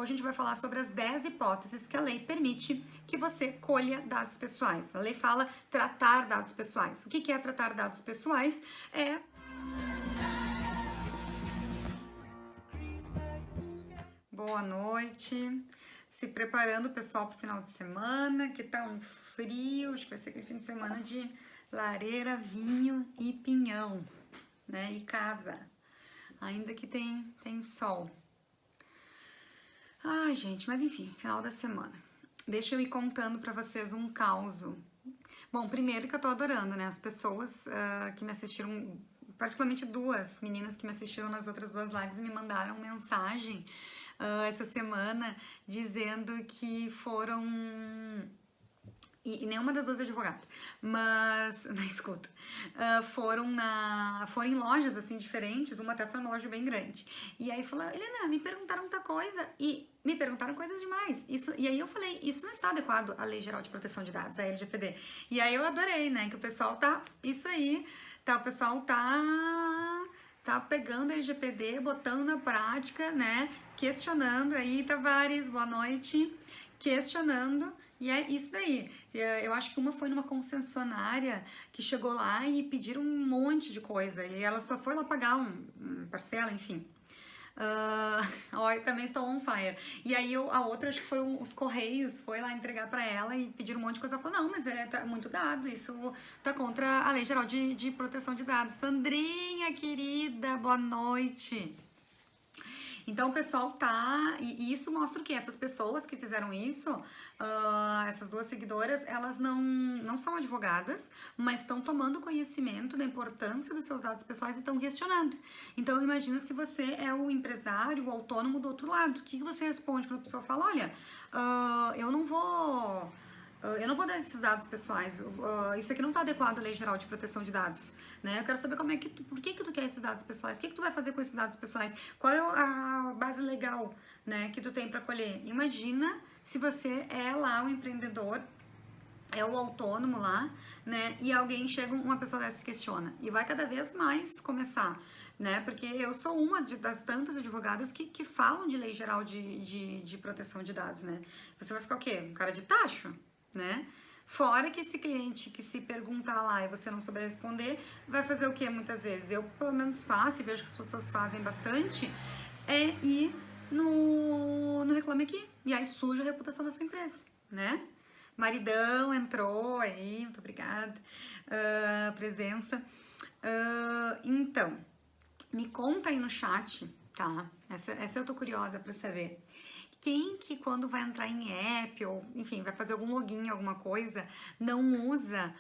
Hoje a gente vai falar sobre as 10 hipóteses que a lei permite que você colha dados pessoais. A lei fala tratar dados pessoais. O que é tratar dados pessoais? Boa noite. Se preparando, pessoal, para o final de semana, que tá um frio, acho que vai ser aquele fim de semana de lareira, vinho e pinhão, né? E casa. Ainda que tem sol. Ai, gente, mas enfim, final da semana. Deixa eu ir contando pra vocês um causo. Bom, primeiro que eu tô adorando, né? As pessoas que me assistiram, particularmente duas meninas que me assistiram nas outras duas lives, me mandaram mensagem essa semana dizendo que foram e nenhuma das duas é advogada, mas na escuta, foram em lojas assim diferentes, uma até foi uma loja bem grande. E aí falou, Helena, me perguntaram muita coisa e me perguntaram coisas demais. E aí eu falei, isso não está adequado à Lei Geral de Proteção de Dados, a LGPD. E aí eu adorei, né, que o pessoal tá, isso aí, tá, o pessoal tá pegando a LGPD, botando na prática, né, questionando aí, Tavares, boa noite, questionando. E é isso daí. Eu acho que uma foi numa concessionária que chegou lá e pediram um monte de coisa. E ela só foi lá pagar uma parcela, enfim. Também estou on fire. E aí a outra, acho que foi os Correios, foi lá entregar pra ela e pedir um monte de coisa. Ela falou, não, mas tá muito dado, isso tá contra a Lei Geral de Proteção de Dados. Sandrinha, querida, boa noite. Então o pessoal tá, e isso mostra o que? Essas pessoas que fizeram isso, essas duas seguidoras, elas não são advogadas, mas estão tomando conhecimento da importância dos seus dados pessoais e estão questionando. Então imagina se você é o empresário, o autônomo do outro lado, o que você responde quando a pessoa fala, olha, eu não vou dar esses dados pessoais, isso aqui não está adequado à Lei Geral de Proteção de Dados, né? Eu quero saber por que tu quer esses dados pessoais, o que tu vai fazer com esses dados pessoais, qual é a base legal, né, que tu tem para colher. Imagina se você é lá o empreendedor, é o autônomo lá, né, e alguém chega, uma pessoa dessa se questiona, e vai cada vez mais começar, né, porque eu sou uma das tantas advogadas que falam de Lei Geral de Proteção de Dados, né. Você vai ficar o quê? Um cara de tacho? Né? Fora que esse cliente que se perguntar lá e você não souber responder, vai fazer o que muitas vezes? Eu pelo menos faço e vejo que as pessoas fazem bastante, é ir no Reclame Aqui. E aí suja a reputação da sua empresa, né? Maridão entrou aí, muito obrigada, presença. Então, me conta aí no chat, tá? Essa eu tô curiosa pra saber. Quem que quando vai entrar em app ou, enfim, vai fazer algum login, alguma coisa, não usa,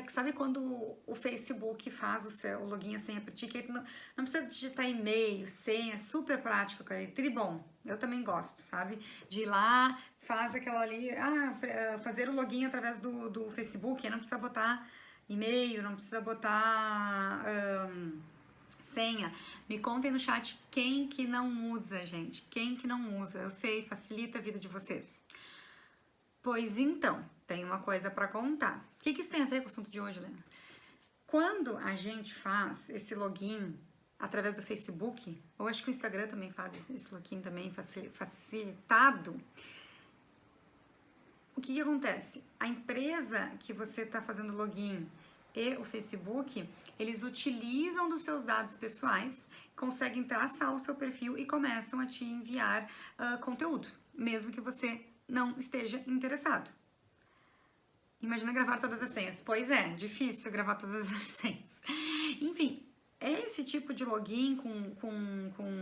sabe quando o Facebook faz o login, a senha pra ti, que não precisa digitar e-mail, senha, é super prático, cara, é tribom, eu também gosto, sabe, de ir lá, faz aquela ali, fazer o login através do Facebook, não precisa botar e-mail, não precisa botar... senha. Me contem no chat quem que não usa, gente. Quem que não usa? Eu sei, facilita a vida de vocês. Pois então, tem uma coisa para contar. O que isso tem a ver com o assunto de hoje, Helena? Quando a gente faz esse login através do Facebook, ou acho que o Instagram também faz esse login também facilitado, o que acontece? A empresa que você está fazendo login e o Facebook, eles utilizam dos seus dados pessoais, conseguem traçar o seu perfil e começam a te enviar conteúdo, mesmo que você não esteja interessado. Imagina gravar todas as senhas. Pois é, difícil gravar todas as senhas. Enfim, esse tipo de login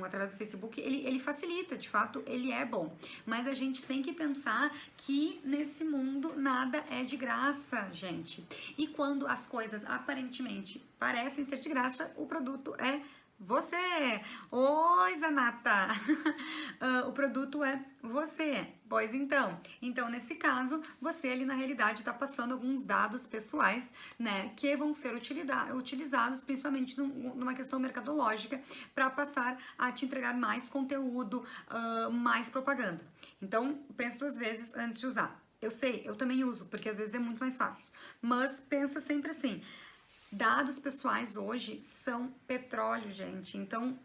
através do Facebook, ele facilita, de fato, ele é bom. Mas a gente tem que pensar que nesse mundo nada é de graça, gente. E quando as coisas aparentemente parecem ser de graça, o produto é você. Oi, Zanata. O produto é você. Pois então, nesse caso, você ali na realidade está passando alguns dados pessoais, né, que vão ser utilizados principalmente numa questão mercadológica para passar a te entregar mais conteúdo, mais propaganda. Então, pense duas vezes antes de usar. Eu sei, eu também uso, porque às vezes é muito mais fácil, mas pensa sempre assim, dados pessoais hoje são petróleo, gente, então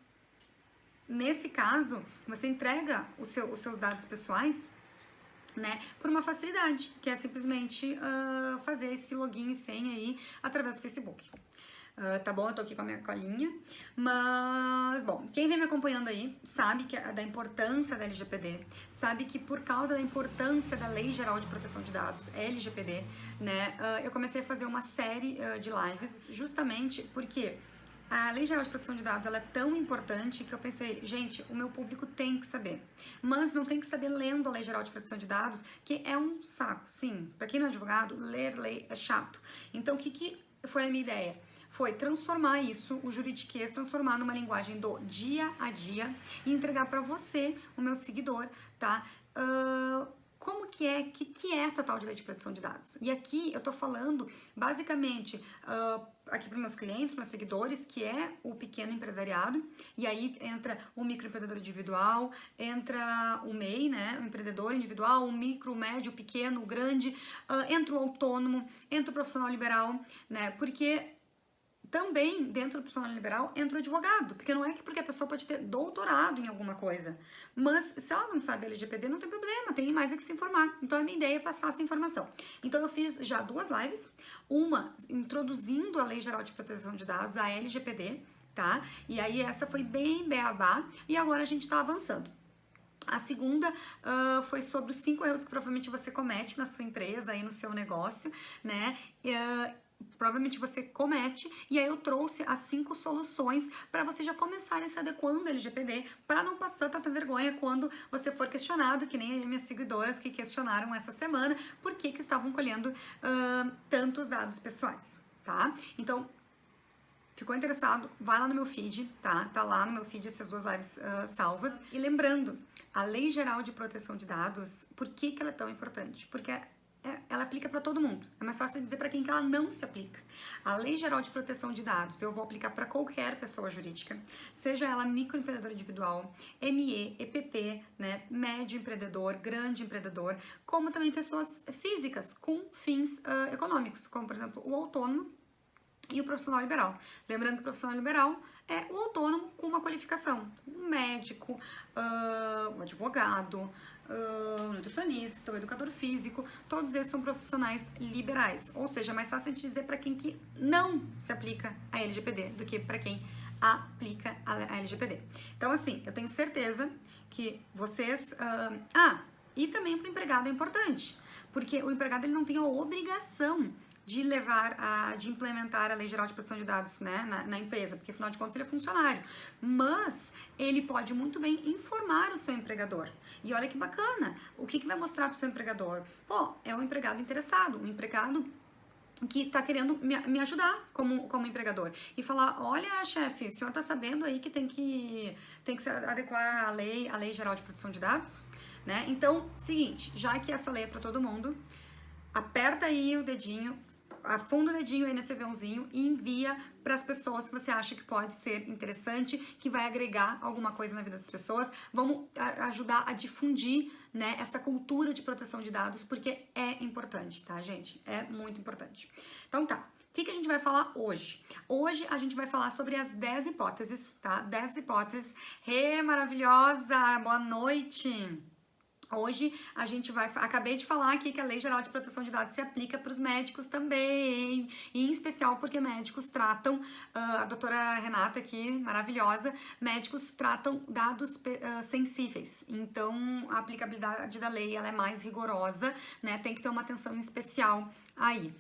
nesse caso, você entrega os seus dados pessoais, né, por uma facilidade, que é simplesmente fazer esse login e senha aí através do Facebook. Tá bom? Eu tô aqui com a minha colinha, mas, bom, quem vem me acompanhando aí sabe da importância da LGPD, sabe que por causa da importância da Lei Geral de Proteção de Dados, LGPD, né, eu comecei a fazer uma série de lives justamente porque a Lei Geral de Proteção de Dados ela é tão importante que eu pensei, gente, o meu público tem que saber. Mas não tem que saber lendo a Lei Geral de Proteção de Dados, que é um saco. Sim, para quem não é advogado, ler lei é chato. Então, o que foi a minha ideia? Foi transformar isso, o juridiquês, transformar numa linguagem do dia a dia e entregar para você, o meu seguidor, tá? Como que é essa tal de lei de proteção de dados? E aqui eu tô falando, basicamente, aqui para meus clientes, meus seguidores, que é o pequeno empresariado, e aí entra o microempreendedor individual, entra o MEI, né, o empreendedor individual, o micro, o médio, o pequeno, o grande, entra o autônomo, entra o profissional liberal, né, porque também, dentro do profissional liberal, entra o advogado, porque não é que porque a pessoa pode ter doutorado em alguma coisa, mas se ela não sabe LGPD, não tem problema, tem mais é que se informar. Então, a minha ideia é passar essa informação. Então, eu fiz já 2 lives, uma introduzindo a Lei Geral de Proteção de Dados, a LGPD, tá? E aí, essa foi bem beabá, e agora a gente tá avançando. A segunda foi sobre os 5 erros que provavelmente você comete na sua empresa, aí no seu negócio, né? Provavelmente você comete, e aí eu trouxe as 5 soluções para você já começar se adequando ao LGPD, para não passar tanta vergonha quando você for questionado, que nem as minhas seguidoras que questionaram essa semana, por que estavam colhendo tantos dados pessoais, tá? Então, ficou interessado? Vai lá no meu feed, tá? Tá lá no meu feed essas 2 lives salvas. E lembrando, a Lei Geral de Proteção de Dados, por que ela é tão importante? Porque ela aplica para todo mundo. É mais fácil dizer para quem que ela não se aplica. A Lei Geral de Proteção de Dados eu vou aplicar para qualquer pessoa jurídica, seja ela microempreendedor individual, ME, EPP, né, médio empreendedor, grande empreendedor, como também pessoas físicas com fins econômicos, como por exemplo o autônomo e o profissional liberal. Lembrando que o profissional liberal é o autônomo com uma qualificação, um médico, um advogado, um nutricionista, um educador físico, todos esses são profissionais liberais, ou seja, é mais fácil de dizer para quem que não se aplica a LGPD do que para quem aplica a LGPD. Então, assim, eu tenho certeza que vocês... e também para o empregado é importante, porque o empregado ele não tem a obrigação de de implementar a Lei Geral de Proteção de Dados, né, na empresa, porque afinal de contas ele é funcionário, mas ele pode muito bem informar o seu empregador. E olha que bacana, o que vai mostrar para o seu empregador? Pô, é um empregado interessado, um empregado que está querendo me ajudar como empregador. E falar, olha, chefe, o senhor está sabendo aí que tem que se adequar à Lei Geral de Proteção de Dados? Né? Então, seguinte, já que essa lei é para todo mundo, aperta aí o dedinho, afunda o dedinho aí nesse aviãozinho e envia para as pessoas que você acha que pode ser interessante, que vai agregar alguma coisa na vida das pessoas. Vamos ajudar a difundir, né, essa cultura de proteção de dados, porque é importante, tá, gente? É muito importante. Então tá. O que a gente vai falar hoje? Hoje a gente vai falar sobre as 10 hipóteses, tá? 10 hipóteses. Maravilhosa! Boa noite! Hoje a gente acabei de falar aqui que a Lei Geral de Proteção de Dados se aplica para os médicos também, e em especial porque médicos tratam, a doutora Renata aqui, maravilhosa, médicos tratam dados sensíveis, então a aplicabilidade da lei ela é mais rigorosa, né, tem que ter uma atenção especial aí.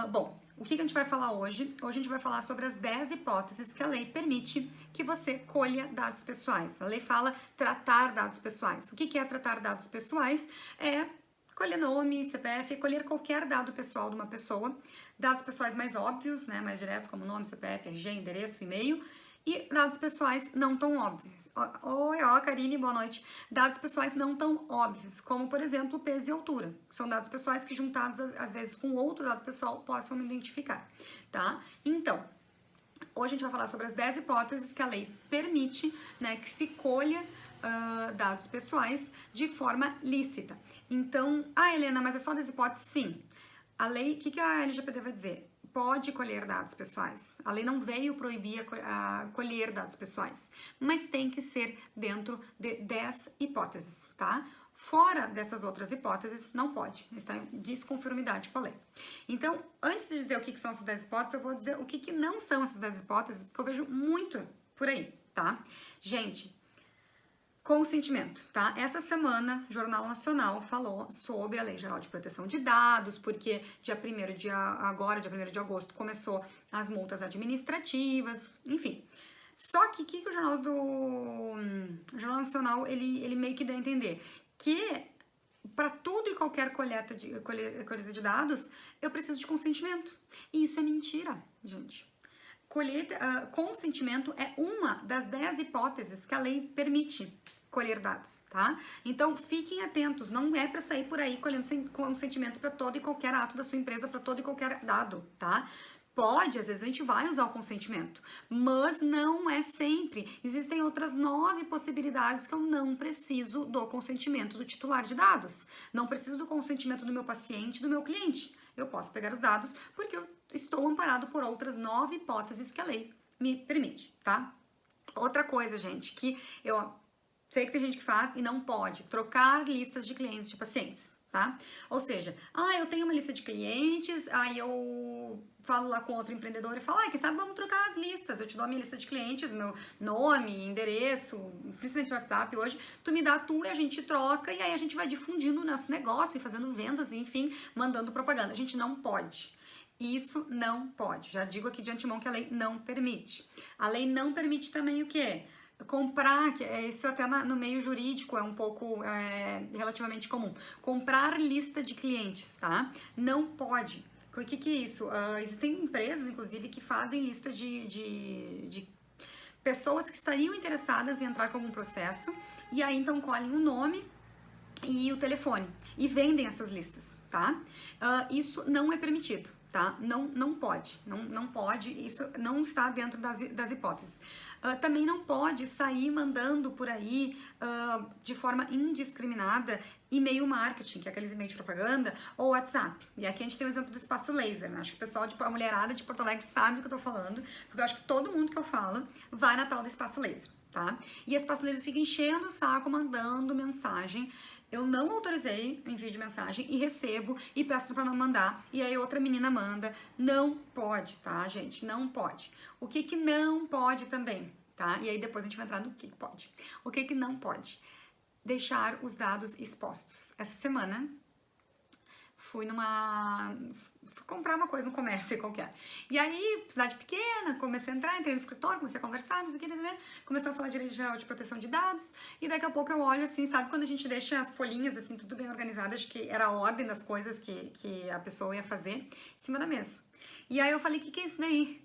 Bom, o que a gente vai falar hoje? Hoje a gente vai falar sobre as 10 hipóteses que a lei permite que você colha dados pessoais. A lei fala tratar dados pessoais. O que é tratar dados pessoais? É colher nome, CPF, colher qualquer dado pessoal de uma pessoa. Dados pessoais mais óbvios, né, mais diretos, como nome, CPF, RG, endereço, e-mail. E dados pessoais não tão óbvios. Oi, Karine, boa noite. Dados pessoais não tão óbvios, como, por exemplo, peso e altura. São dados pessoais que, juntados, às vezes, com outro dado pessoal, possam me identificar, tá? Então, hoje a gente vai falar sobre as 10 hipóteses que a lei permite, né, que se colha dados pessoais de forma lícita. Então, Helena, mas é só 10 hipóteses? Sim. A lei, o que a LGPD vai dizer? pode colher dados pessoais. A lei não veio proibir a colher dados pessoais, mas tem que ser dentro de 10 hipóteses, tá? Fora dessas outras hipóteses, não pode. Está em desconformidade com a lei. Então, antes de dizer o que são essas 10 hipóteses, eu vou dizer o que não são essas 10 hipóteses, porque eu vejo muito por aí, tá? Gente, consentimento, tá? Essa semana, o Jornal Nacional falou sobre a Lei Geral de Proteção de Dados, porque dia 1º de agosto, começou as multas administrativas, enfim. Só que o que o Jornal Nacional, ele meio que dá a entender? Que para tudo e qualquer coleta de dados, eu preciso de consentimento. E isso é mentira, gente. Consentimento é uma das 10 hipóteses que a lei permite colher dados, tá? Então, fiquem atentos, não é para sair por aí colhendo consentimento para todo e qualquer ato da sua empresa, para todo e qualquer dado, tá? Pode, às vezes a gente vai usar o consentimento, mas não é sempre. Existem outras 9 possibilidades que eu não preciso do consentimento do titular de dados. Não preciso do consentimento do meu paciente, do meu cliente. Eu posso pegar os dados porque eu estou amparado por outras 9 hipóteses que a lei me permite, tá? Outra coisa, gente, que eu sei que tem gente que faz e não pode, trocar listas de clientes de pacientes, tá? Ou seja, eu tenho uma lista de clientes, aí eu falo lá com outro empreendedor e falo, quem sabe vamos trocar as listas, eu te dou a minha lista de clientes, meu nome, endereço, principalmente no WhatsApp hoje, tu me dá a tua e a gente troca, e aí a gente vai difundindo o nosso negócio e fazendo vendas, e, enfim, mandando propaganda. A gente não pode. Isso não pode. Já digo aqui de antemão que a lei não permite. A lei não permite também o quê? Comprar, isso até no meio jurídico é um pouco relativamente comum. Comprar lista de clientes, tá? Não pode. O que é isso? Existem empresas, inclusive, que fazem lista de pessoas que estariam interessadas em entrar com algum processo e aí então colhem o nome e o telefone e vendem essas listas, tá? Isso não é permitido, tá? Não pode, não pode, isso não está dentro das hipóteses. Também não pode sair mandando por aí de forma indiscriminada e-mail marketing, que é aqueles e-mails de propaganda, ou WhatsApp. E aqui a gente tem o exemplo do Espaço Laser, né? Acho que o pessoal, a mulherada de Porto Alegre sabe do que eu tô falando, porque eu acho que todo mundo que eu falo vai na tal do Espaço Laser, tá? E Espaço Laser fica enchendo o saco, mandando mensagem. Eu não autorizei envio de mensagem e recebo e peço pra não mandar. E aí outra menina manda. Não pode, tá, gente? Não pode. O que não pode também, tá? E aí depois a gente vai entrar no que pode. O que não pode? Deixar os dados expostos. Essa semana fui comprar uma coisa no comércio qualquer. E aí, cidade pequena, comecei a entrar, entrei no escritório, comecei a conversar, não sei o que, né? Começou a falar de Lei Geral de Proteção de Dados, e daqui a pouco eu olho assim, sabe quando a gente deixa as folhinhas assim, tudo bem organizado, acho que era a ordem das coisas que a pessoa ia fazer, em cima da mesa. E aí eu falei, o que é isso daí?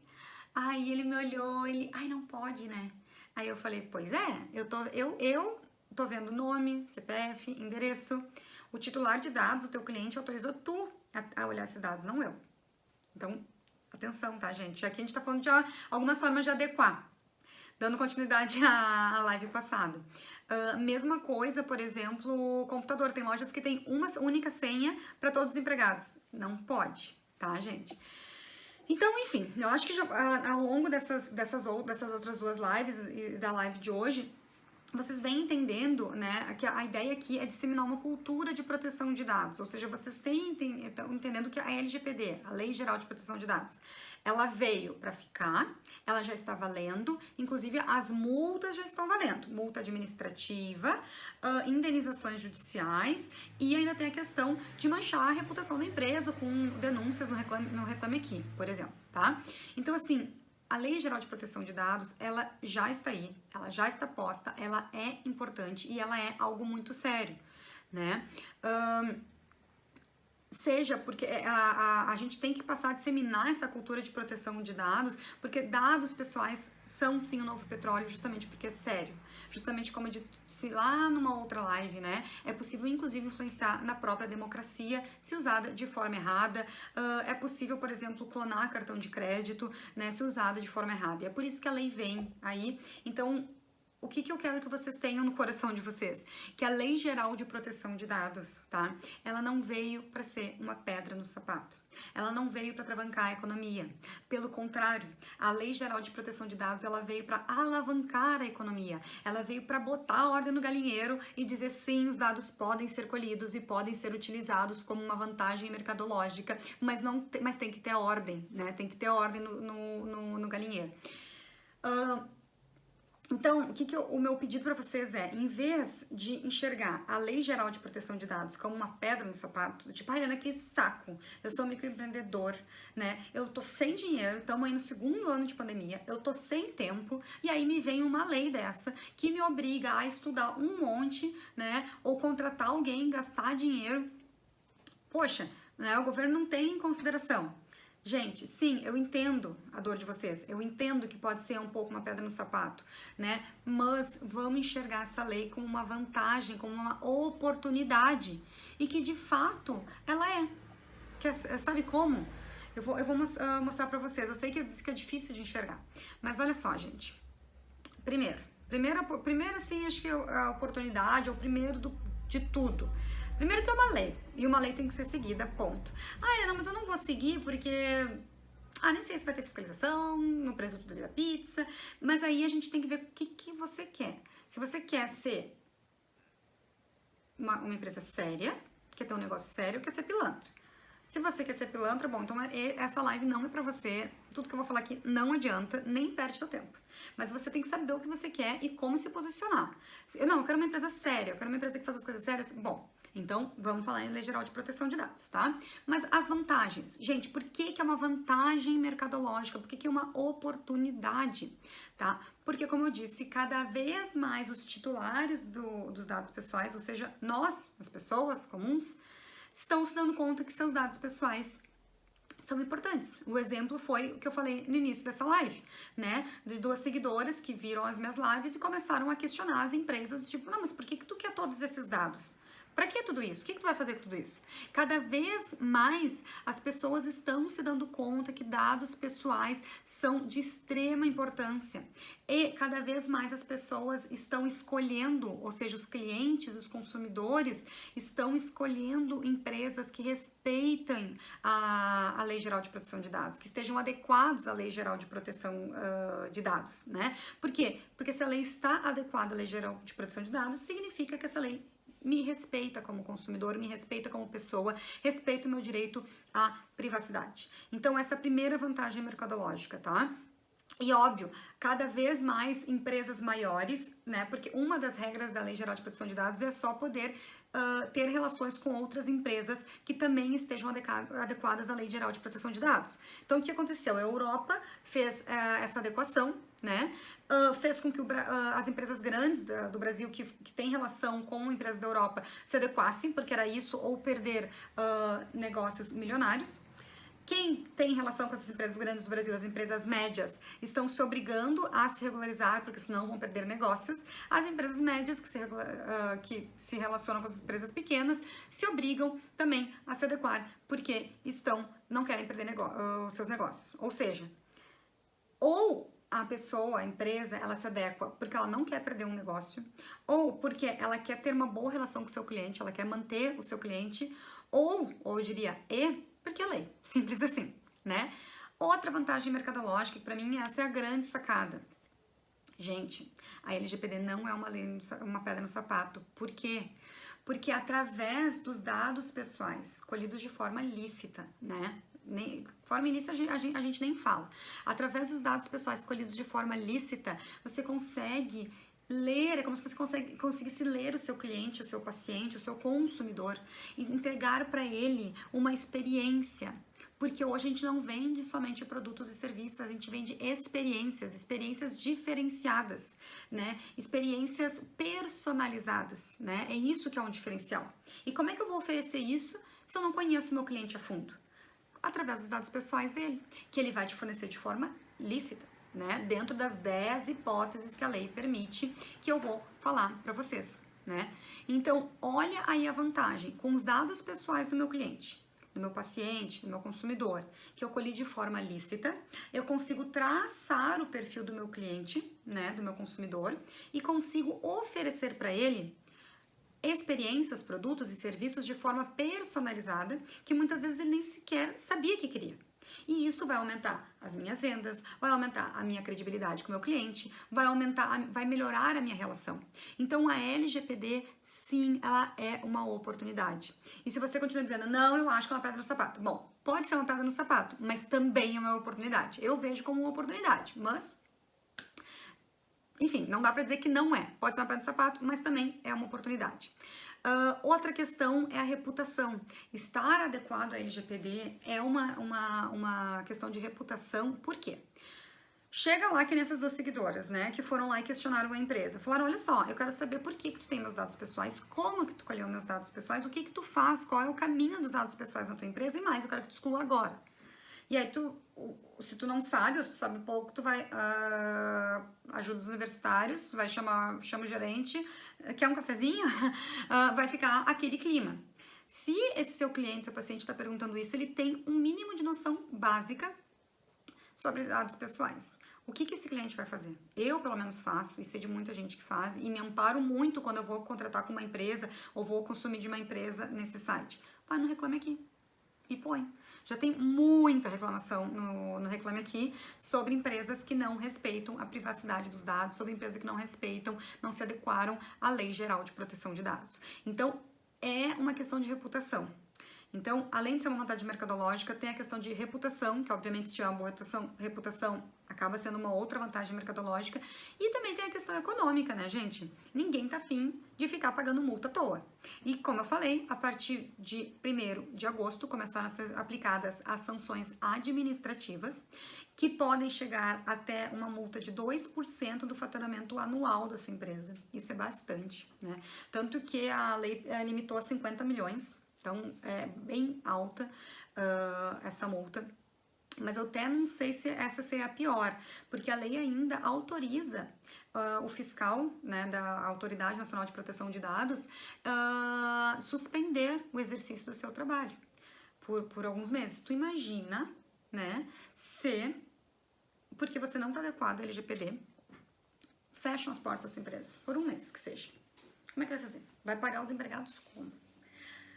Aí ele me olhou, não pode, né? Aí eu falei, pois é, eu tô vendo nome, CPF, endereço, o titular de dados, o teu cliente autorizou tu a olhar esses dados, não eu. Então, atenção, tá, gente? Aqui a gente tá falando de algumas formas de adequar, dando continuidade à live passada. Mesma coisa, por exemplo, computador. Tem lojas que tem uma única senha para todos os empregados. Não pode, tá, gente? Então, enfim, eu acho que ao longo dessas outras 2 lives e da live de hoje, vocês vêm entendendo, né, que a ideia aqui é disseminar uma cultura de proteção de dados, ou seja, vocês estão entendendo que a LGPD, a Lei Geral de Proteção de Dados, ela veio para ficar, ela já está valendo, inclusive as multas já estão valendo, multa administrativa, indenizações judiciais e ainda tem a questão de manchar a reputação da empresa com denúncias no Reclame Aqui, por exemplo, tá? Então, assim, a Lei Geral de Proteção de Dados, ela já está aí, ela já está posta, ela é importante e ela é algo muito sério, né? Seja porque a gente tem que passar a disseminar essa cultura de proteção de dados, porque dados pessoais são sim o novo petróleo, justamente porque é sério. Justamente como eu disse lá numa outra live, né? É possível, inclusive, influenciar na própria democracia se usada de forma errada. É possível, por exemplo, clonar cartão de crédito, né? Se usada de forma errada. E é por isso que a lei vem aí. Então, o que eu quero que vocês tenham no coração de vocês? Que a Lei Geral de Proteção de Dados, tá? Ela não veio para ser uma pedra no sapato. Ela não veio para travancar a economia. Pelo contrário, a Lei Geral de Proteção de Dados, ela veio para alavancar a economia. Ela veio para botar a ordem no galinheiro e dizer sim, os dados podem ser colhidos e podem ser utilizados como uma vantagem mercadológica, mas tem que ter ordem, né? Tem que ter ordem no galinheiro. Então, o meu pedido para vocês é, em vez de enxergar a Lei Geral de Proteção de Dados como uma pedra no sapato, tipo, Ariana, que saco, eu sou microempreendedor, né, eu tô sem dinheiro, estamos aí no segundo ano de pandemia, eu tô sem tempo, e aí me vem uma lei dessa que me obriga a estudar um monte, né, ou contratar alguém, gastar dinheiro. Poxa, né, o governo não tem em consideração. Gente, sim, eu entendo a dor de vocês, eu entendo que pode ser um pouco uma pedra no sapato, né? Mas vamos enxergar essa lei como uma vantagem, como uma oportunidade e que de fato ela é. Sabe como? Eu vou mostrar pra vocês. Eu sei que às vezes é difícil de enxergar, mas olha só, gente. Primeiro assim, acho que a oportunidade é o primeiro de tudo. Primeiro que é uma lei, e uma lei tem que ser seguida, ponto. Ah, não, mas eu não vou seguir porque... nem sei se vai ter fiscalização no preço da pizza, mas aí a gente tem que ver o que você quer. Se você quer ser uma empresa séria, quer ter um negócio sério, quer ser pilantra. Se você quer ser pilantra, bom, então essa live não é pra você. Tudo que eu vou falar aqui não adianta, nem perde seu tempo. Mas você tem que saber o que você quer e como se posicionar. Eu quero uma empresa séria, eu quero uma empresa que faça as coisas sérias. Bom, então vamos falar em Lei Geral de Proteção de Dados, tá? Mas as vantagens. Gente, por que é uma vantagem mercadológica? Por que é uma oportunidade, tá? Porque, como eu disse, cada vez mais os titulares dos dados pessoais, ou seja, nós, as pessoas comuns, estão se dando conta que seus dados pessoais são importantes. O exemplo foi o que eu falei no início dessa live, né? De 2 seguidoras que viram as minhas lives e começaram a questionar as empresas, tipo, não, mas por que tu quer todos esses dados? Pra que tudo isso? O que tu vai fazer com tudo isso? Cada vez mais as pessoas estão se dando conta que dados pessoais são de extrema importância. E cada vez mais as pessoas estão escolhendo, ou seja, os clientes, os consumidores, estão escolhendo empresas que respeitem a Lei Geral de Proteção de Dados, que estejam adequados à Lei Geral de Proteção de Dados, né? Por quê? Porque se a lei está adequada à Lei Geral de Proteção de Dados, significa que essa lei me respeita como consumidor, me respeita como pessoa, respeita o meu direito à privacidade. Então, essa é a primeira vantagem mercadológica, tá? E óbvio, cada vez mais empresas maiores, né? Porque uma das regras da Lei Geral de Proteção de Dados é só poder ter relações com outras empresas que também estejam adequadas à Lei Geral de Proteção de Dados. Então, o que aconteceu? A Europa fez essa adequação, né? Fez com que as empresas grandes do Brasil que têm relação com empresas da Europa se adequassem, porque era isso ou perder negócios milionários. Quem tem relação com essas empresas grandes do Brasil, as empresas médias, estão se obrigando a se regularizar, porque senão vão perder negócios. As empresas médias que se relacionam com as empresas pequenas se obrigam também a se adequar, porque não querem perder os seus negócios. Ou seja, ou a pessoa, a empresa, ela se adequa porque ela não quer perder um negócio, ou porque ela quer ter uma boa relação com o seu cliente, ela quer manter o seu cliente, ou eu diria, porque é lei, simples assim, né? Outra vantagem mercadológica, que pra mim essa é a grande sacada. Gente, a LGPD não é uma pedra no sapato. Por quê? Porque através dos dados pessoais colhidos de forma lícita, né? Forma ilícita a gente nem fala. Através dos dados pessoais colhidos de forma lícita, você consegue ler, é como se você conseguisse ler o seu cliente, o seu paciente, o seu consumidor e entregar para ele uma experiência. Porque hoje a gente não vende somente produtos e serviços, a gente vende experiências diferenciadas, né? Experiências personalizadas, né? É isso que é um diferencial. E como é que eu vou oferecer isso se eu não conheço o meu cliente a fundo? Através dos dados pessoais dele, que ele vai te fornecer de forma lícita, né? Dentro das 10 hipóteses que a lei permite, que eu vou falar para vocês, né? Então, olha aí a vantagem. Com os dados pessoais do meu cliente, do meu paciente, do meu consumidor, que eu colhi de forma lícita, eu consigo traçar o perfil do meu cliente, né, do meu consumidor, e consigo oferecer para ele experiências, produtos e serviços de forma personalizada, que muitas vezes ele nem sequer sabia que queria. E isso vai aumentar as minhas vendas, vai aumentar a minha credibilidade com o meu cliente, vai melhorar a minha relação. Então a LGPD, sim, ela é uma oportunidade. E se você continua dizendo, não, eu acho que é uma pedra no sapato. Bom, pode ser uma pedra no sapato, mas também é uma oportunidade. Eu vejo como uma oportunidade, mas enfim, não dá pra dizer que não é. Pode ser uma pedra de sapato, mas também é uma oportunidade. Outra questão é a reputação. Estar adequado à LGPD é uma questão de reputação. Por quê? Chega lá que nessas duas seguidoras, né, que foram lá e questionaram a empresa. Falaram, olha só, eu quero saber por que tu tem meus dados pessoais, como que tu colheu meus dados pessoais, o que tu faz, qual é o caminho dos dados pessoais na tua empresa e mais, eu quero que tu exclua agora. E aí se tu não sabe, ou se tu sabe pouco, tu vai ajuda os universitários, chama o gerente, quer um cafezinho? Vai ficar aquele clima. Se esse seu cliente, seu paciente está perguntando isso, ele tem um mínimo de noção básica sobre dados pessoais. O que esse cliente vai fazer? Eu, pelo menos, faço, e sei de muita gente que faz, e me amparo muito quando eu vou contratar com uma empresa ou vou consumir de uma empresa nesse site. Vai no Reclame Aqui e põe. Já tem muita reclamação no Reclame Aqui sobre empresas que não respeitam a privacidade dos dados, sobre empresas que não respeitam, não se adequaram à Lei Geral de Proteção de Dados. Então, é uma questão de reputação. Então, além de ser uma vantagem mercadológica, tem a questão de reputação, que obviamente se tiver uma boa reputação acaba sendo uma outra vantagem mercadológica, e também tem a questão econômica, né, gente? Ninguém tá afim de ficar pagando multa à toa. E como eu falei, a partir de 1º de agosto começaram a ser aplicadas as sanções administrativas, que podem chegar até uma multa de 2% do faturamento anual da sua empresa. Isso é bastante, né? Tanto que a lei limitou a 50 milhões, então é bem alta essa multa. Mas eu até não sei se essa seria a pior, porque a lei ainda autoriza o fiscal, né, da Autoridade Nacional de Proteção de Dados suspender o exercício do seu trabalho por alguns meses. Tu imagina, né, se, porque você não está adequado ao LGPD, fecham as portas da sua empresa, por um mês que seja. Como é que vai fazer? Vai pagar os empregados como?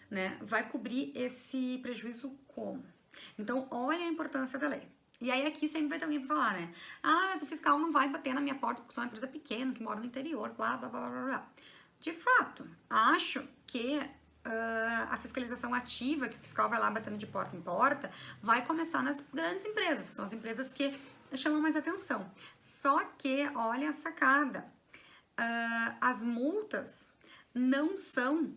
Né? Vai cobrir esse prejuízo como? Então, olha a importância da lei. E aí aqui sempre vai ter alguém pra falar, né? Ah, mas o fiscal não vai bater na minha porta porque sou uma empresa pequena, que mora no interior, blá, blá, blá, blá, blá. De fato, acho que a fiscalização ativa, que o fiscal vai lá batendo de porta em porta, vai começar nas grandes empresas, que são as empresas que chamam mais atenção. Só que, olha a sacada, as multas não são...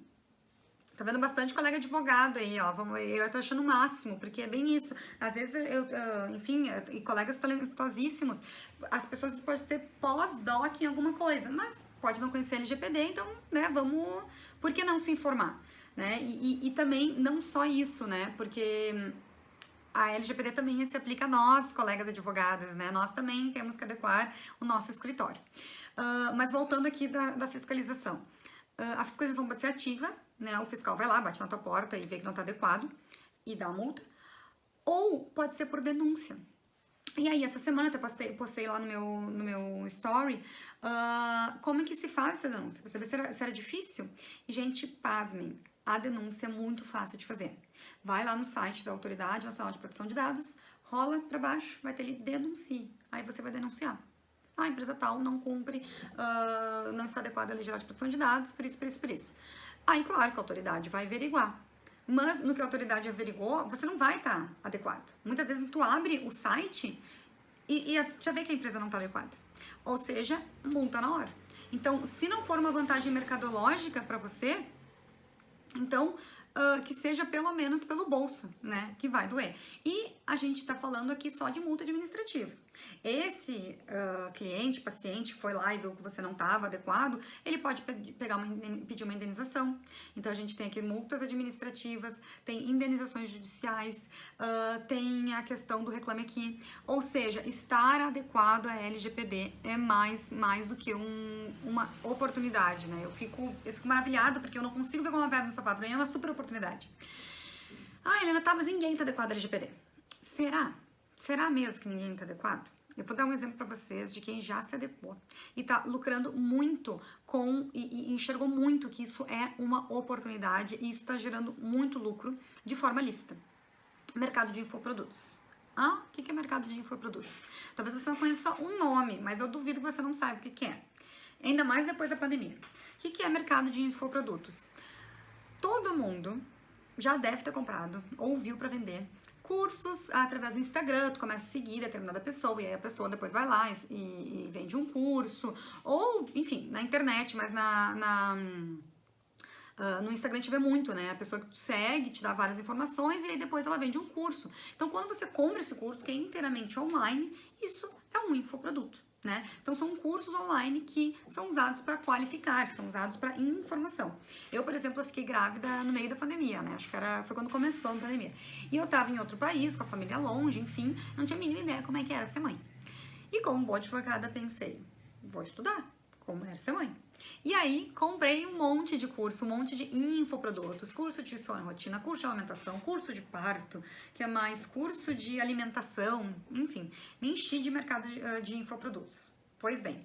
Tá vendo bastante colega advogado aí, ó. Eu tô achando o máximo, porque é bem isso. Às vezes enfim, e colegas talentosíssimos, as pessoas podem ter pós-doc em alguma coisa, mas pode não conhecer LGPD, então, né, por que não se informar? Né? E também, não só isso, né, porque a LGPD também se aplica a nós, colegas advogados, né, nós também temos que adequar o nosso escritório. Mas voltando aqui da fiscalização. A fiscalização pode ser ativa, né? O fiscal vai lá, bate na tua porta e vê que não está adequado e dá a multa. Ou pode ser por denúncia. E aí, essa semana eu até postei lá no meu story como é que se faz essa denúncia. Pra saber se era difícil. E, gente, pasmem, a denúncia é muito fácil de fazer. Vai lá no site da Autoridade Nacional de Proteção de Dados, rola para baixo, vai ter ali denuncie. Aí você vai denunciar. A empresa tal não cumpre, não está adequada à Lei Geral de Proteção de Dados, por isso. Aí, claro que a autoridade vai averiguar. Mas no que a autoridade averigou, você não vai estar adequado. Muitas vezes tu abre o site e já vê que a empresa não está adequada. Ou seja, multa na hora. Então, se não for uma vantagem mercadológica para você, então que seja pelo menos pelo bolso, né? Que vai doer. E a gente está falando aqui só de multa administrativa. Esse cliente, paciente que foi lá e viu que você não estava adequado, ele pode pedir uma indenização. Então, a gente tem aqui multas administrativas, tem indenizações judiciais, tem a questão do Reclame Aqui. Ou seja, estar adequado à LGPD é mais do que uma oportunidade, né? Eu fico maravilhada porque eu não consigo ver como uma pedra no sapato, é uma super oportunidade. Ah, Helena, tá, mas ninguém tá adequado ao LGPD. Será? Será mesmo que ninguém tá adequado? Eu vou dar um exemplo para vocês de quem já se adequou e tá lucrando muito e enxergou muito que isso é uma oportunidade e isso está gerando muito lucro de forma lícita. Mercado de infoprodutos. Ah, o que é mercado de infoprodutos? Talvez você não conheça o nome, mas eu duvido que você não saiba o que é. Ainda mais depois da pandemia. O que é mercado de infoprodutos? Todo mundo já deve ter comprado ou viu para vender cursos através do Instagram. Tu começa a seguir determinada pessoa e aí a pessoa depois vai lá e vende um curso, ou enfim, na internet, mas no Instagram a gente vê muito, né? A pessoa que tu segue te dá várias informações e aí depois ela vende um curso. Então, quando você compra esse curso, que é inteiramente online, isso é um infoproduto, né? Então, são cursos online que são usados para qualificar, são usados para informação. Eu, por exemplo, eu fiquei grávida no meio da pandemia, né? Acho que foi quando começou a pandemia. E eu tava em outro país, com a família longe, enfim, não tinha a mínima ideia como é que era ser mãe. E como boa advogada, pensei, vou estudar como era ser mãe. E aí, comprei um monte de curso, um monte de infoprodutos, curso de sono e rotina, curso de amamentação, curso de parto, que é mais curso de alimentação, enfim, me enchi de mercado de infoprodutos. Pois bem,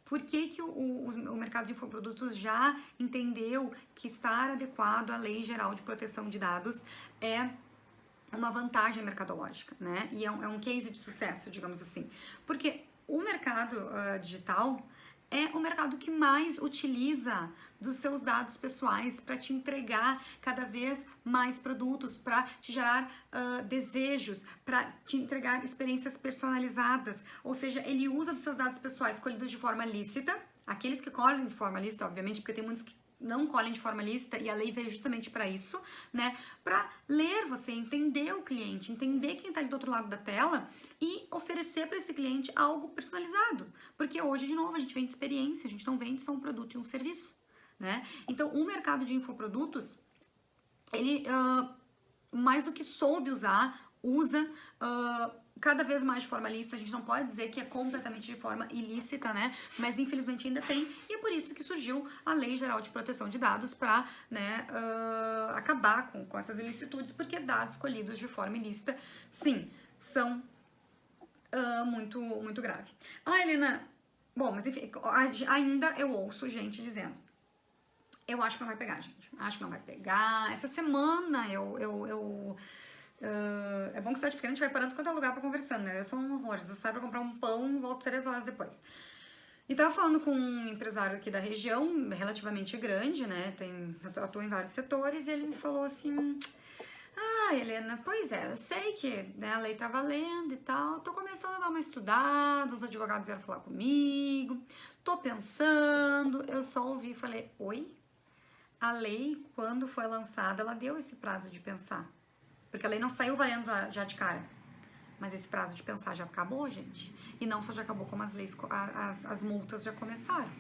por que o mercado de infoprodutos já entendeu que estar adequado à Lei Geral de Proteção de Dados é uma vantagem mercadológica, né? E é um case de sucesso, digamos assim. Porque o mercado digital é o mercado que mais utiliza dos seus dados pessoais para te entregar cada vez mais produtos, para te gerar desejos, para te entregar experiências personalizadas. Ou seja, ele usa dos seus dados pessoais colhidos de forma lícita, aqueles que colhem de forma lícita, obviamente, porque tem muitos que não colhem de forma lícita e a lei veio justamente para isso, né? Para ler você, entender o cliente, entender quem está ali do outro lado da tela e oferecer para esse cliente algo personalizado. Porque hoje, de novo, a gente vende experiência, a gente não vende só um produto e um serviço, né? Então, o mercado de infoprodutos, ele mais do que soube usar, usa cada vez mais de forma lícita. A gente não pode dizer que é completamente de forma ilícita, né? Mas infelizmente ainda tem, e é por isso que surgiu a Lei Geral de Proteção de Dados para, né, acabar com essas ilicitudes, porque dados colhidos de forma ilícita, sim, são muito, muito grave. Ah, Helena, bom, mas enfim, ainda eu ouço gente dizendo, eu acho que não vai pegar, gente, acho que não vai pegar. Essa semana é bom que cidade pequena a gente vai parando quanto é lugar pra conversando, né? Eu sou um horror, eu saio pra comprar um pão, volto 3 horas depois. E tava falando com um empresário aqui da região, relativamente grande, né? Atua em vários setores, e ele me falou assim: ah, Helena, pois é, eu sei que, né, a lei tá valendo e tal, tô começando a dar uma estudada, os advogados vieram falar comigo, tô pensando. Eu só ouvi e falei: oi? A lei, quando foi lançada, ela deu esse prazo de pensar. Porque a lei não saiu valendo já de cara. Mas esse prazo de pensar já acabou, gente. E não só já acabou, como as leis, as multas já começaram.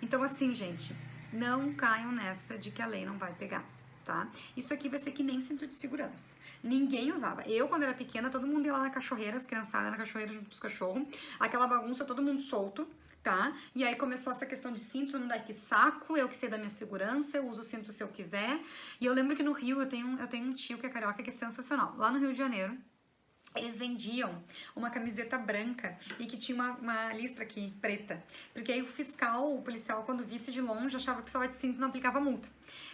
Então, assim, gente, não caiam nessa de que a lei não vai pegar, tá? Isso aqui vai ser que nem cinto de segurança. Ninguém usava. Eu, quando era pequena, todo mundo ia lá na cachoeira, as criançadas na cachoeira junto com os cachorros. Aquela bagunça, todo mundo solto, tá? E aí começou essa questão de cinto, não dá que saco, eu que sei da minha segurança, eu uso o cinto se eu quiser. E eu lembro que no Rio eu tenho um tio que é carioca, que é sensacional. Lá no Rio de Janeiro, eles vendiam uma camiseta branca e que tinha uma listra aqui, preta. Porque aí o fiscal, o policial, quando visse de longe, achava que só de cinto não aplicava multa.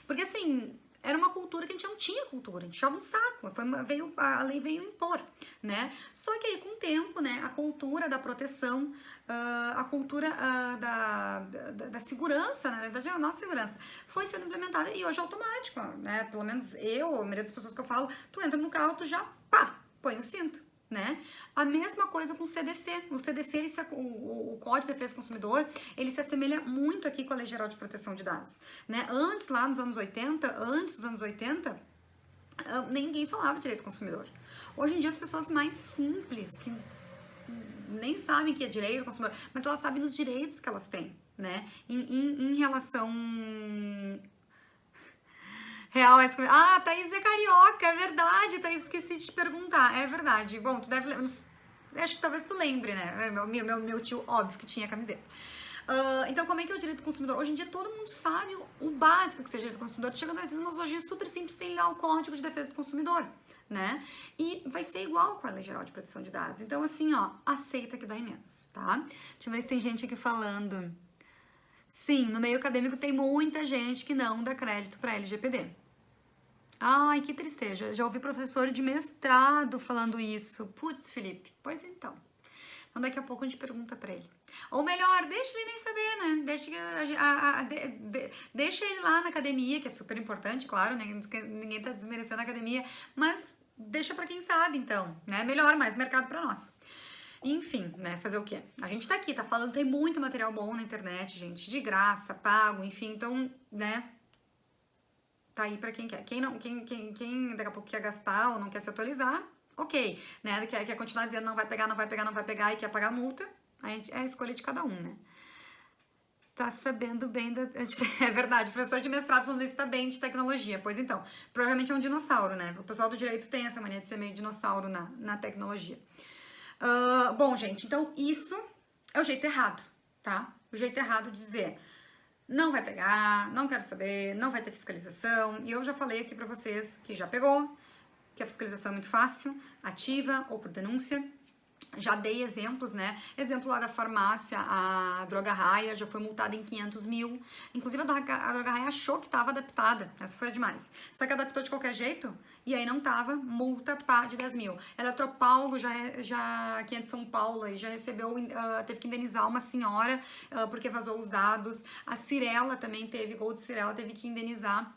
Porque assim, era uma cultura que a gente não tinha cultura, a gente achava um saco, a lei veio impor, né? Só que aí com o tempo, né, a cultura da proteção, a cultura da segurança, na verdade a nossa segurança, foi sendo implementada e hoje é automático, né? Pelo menos eu, a maioria das pessoas que eu falo, tu entra no carro, tu já, pá, põe o cinto, né? A mesma coisa com o CDC. O CDC, o Código de Defesa do Consumidor, ele se assemelha muito aqui com a Lei Geral de Proteção de Dados, né? Antes, lá nos anos 80, ninguém falava direito do consumidor. Hoje em dia, as pessoas mais simples, que nem sabem que é direito do consumidor, mas elas sabem os direitos que elas têm, né? Em relação... Real, Thaís é carioca, é verdade, Thaís, esqueci de te perguntar, é verdade. Bom, tu deve lembrar, acho que talvez tu lembre, né? Meu tio, óbvio que tinha camiseta. Então, como é que é o direito do consumidor? Hoje em dia, todo mundo sabe o básico que seja direito do consumidor. Chegando às vezes umas lojinhas super simples, tem lá o Código de Defesa do Consumidor, né? E vai ser igual com a Lei Geral de Proteção de Dados. Então, assim, ó, aceita que dói menos, tá? Deixa eu ver se tem gente aqui falando. Sim, no meio acadêmico tem muita gente que não dá crédito para LGPD. Ai, que tristeza. Já ouvi professor de mestrado falando isso. Putz, Felipe, pois então. Então daqui a pouco a gente pergunta pra ele. Ou melhor, deixa ele nem saber, né? Deixa ele lá na academia, que é super importante, claro, né? Ninguém tá desmerecendo a academia, mas deixa pra quem sabe, então, né? Melhor, mais mercado pra nós. Enfim, né? Fazer o quê? A gente tá aqui, tá falando, tem muito material bom na internet, gente, de graça, pago, enfim, então, né? Tá aí pra quem quer. Quem daqui a pouco quer gastar ou não quer se atualizar, ok, né? Quer continuar dizendo não vai pegar e quer pagar multa, aí é a escolha de cada um, né? Tá sabendo bem da... É verdade, professor de mestrado falando isso tá bem de tecnologia. Pois então, provavelmente é um dinossauro, né? O pessoal do direito tem essa mania de ser meio dinossauro na tecnologia. Bom, gente, então isso é o jeito errado, tá? O jeito errado de dizer não vai pegar, não quero saber, não vai ter fiscalização. E eu já falei aqui pra vocês que já pegou, que a fiscalização é muito fácil, ativa ou por denúncia. Já dei exemplos, né? Exemplo lá da farmácia, a Droga Raia já foi multada em 500 mil. Inclusive a Droga Raia achou que estava adaptada. Essa foi a demais. Só que adaptou de qualquer jeito e aí não tava, multa pá de 10 mil. Eletropaulo, aqui é de São Paulo, aí já recebeu, teve que indenizar uma senhora porque vazou os dados. A Cirela também teve, Gold Cirela teve que indenizar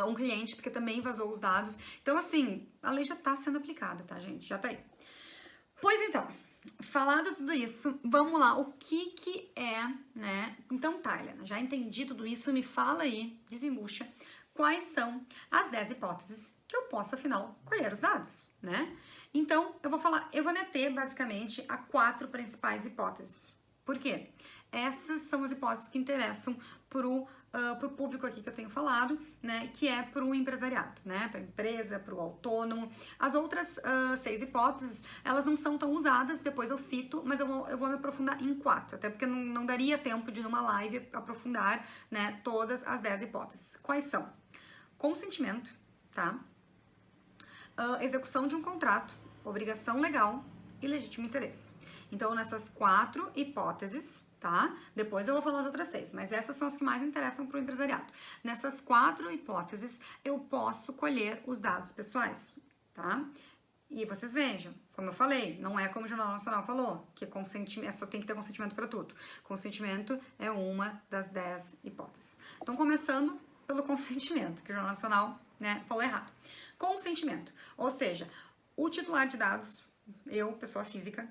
um cliente porque também vazou os dados. Então, assim, a lei já tá sendo aplicada, tá, gente? Já tá aí. Pois então, falado tudo isso, vamos lá, o que é, né? Então tá, Helena, já entendi tudo isso, me fala aí, desembucha, quais são as 10 hipóteses que eu posso, afinal, colher os dados, né? Então, eu vou me ater, basicamente, a 4 principais hipóteses. Por quê? Essas são as hipóteses que interessam pro público aqui que eu tenho falado, né, que é pro empresariado, né, pra empresa, pro autônomo. As outras 6 hipóteses, elas não são tão usadas, depois eu cito, mas eu vou me aprofundar em 4, até porque não daria tempo de numa live aprofundar, né, todas as 10 hipóteses. Quais são? Consentimento, tá? Execução de um contrato, obrigação legal e legítimo interesse. Então, nessas 4 hipóteses, tá? Depois eu vou falar as outras 6, mas essas são as que mais interessam para o empresariado. Nessas 4 hipóteses, eu posso colher os dados pessoais, tá? E vocês vejam, como eu falei, não é como o Jornal Nacional falou, que consentimento, só tem que ter consentimento para tudo. Consentimento é uma das 10 hipóteses. Então, começando pelo consentimento, que o Jornal Nacional, né, falou errado. Consentimento, ou seja, o titular de dados, eu, pessoa física,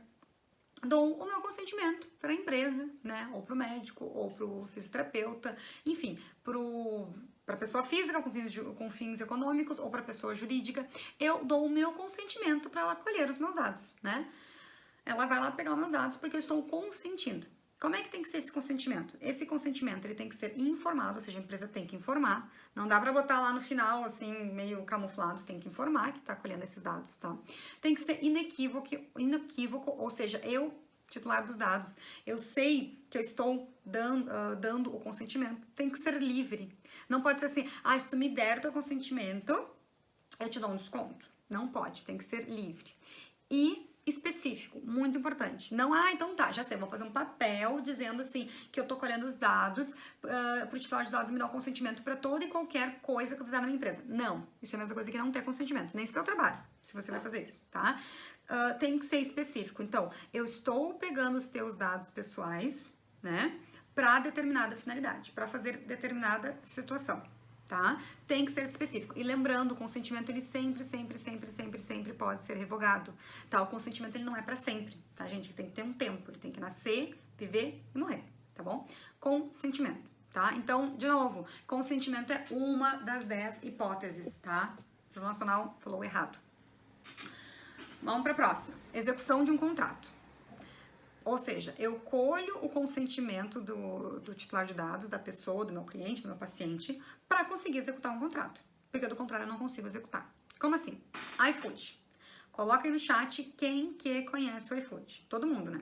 dou o meu consentimento para a empresa, né, ou para o médico, ou para o fisioterapeuta, enfim, para a pessoa física com fins econômicos ou para a pessoa jurídica, eu dou o meu consentimento para ela colher os meus dados, né? Ela vai lá pegar os meus dados porque eu estou consentindo. Como é que tem que ser esse consentimento? Esse consentimento, ele tem que ser informado, ou seja, a empresa tem que informar. Não dá para botar lá no final, assim, meio camuflado, tem que informar que está colhendo esses dados, tá? Tem que ser inequívoco, ou seja, eu, titular dos dados, eu sei que eu estou dando o consentimento, tem que ser livre. Não pode ser assim, se tu me der o teu consentimento, eu te dou um desconto. Não pode, tem que ser livre. E específico, muito importante. Não, então tá, já sei, vou fazer um papel dizendo assim que eu tô colhendo os dados pro titular de dados me dar o consentimento para toda e qualquer coisa que eu fizer na minha empresa. Não, isso é a mesma coisa que não ter consentimento, nem se teu trabalho, se você vai fazer isso, tá? Tem que ser específico. Então, eu estou pegando os teus dados pessoais, né, para determinada finalidade, para fazer determinada situação. Tá? Tem que ser específico. E lembrando, o consentimento ele sempre pode ser revogado, tá? O consentimento ele não é para sempre, tá, gente? Ele tem que ter um tempo, ele tem que nascer, viver e morrer, tá bom? Consentimento, tá? Então, de novo, consentimento é uma das 10 hipóteses, tá? O Jornal Nacional falou errado. Vamos para a próxima. Execução de um contrato. Ou seja, eu colho o consentimento do titular de dados, da pessoa, do meu cliente, do meu paciente, para conseguir executar um contrato. Porque do contrário eu não consigo executar. Como assim? iFood. Coloca aí no chat quem que conhece o iFood. Todo mundo, né?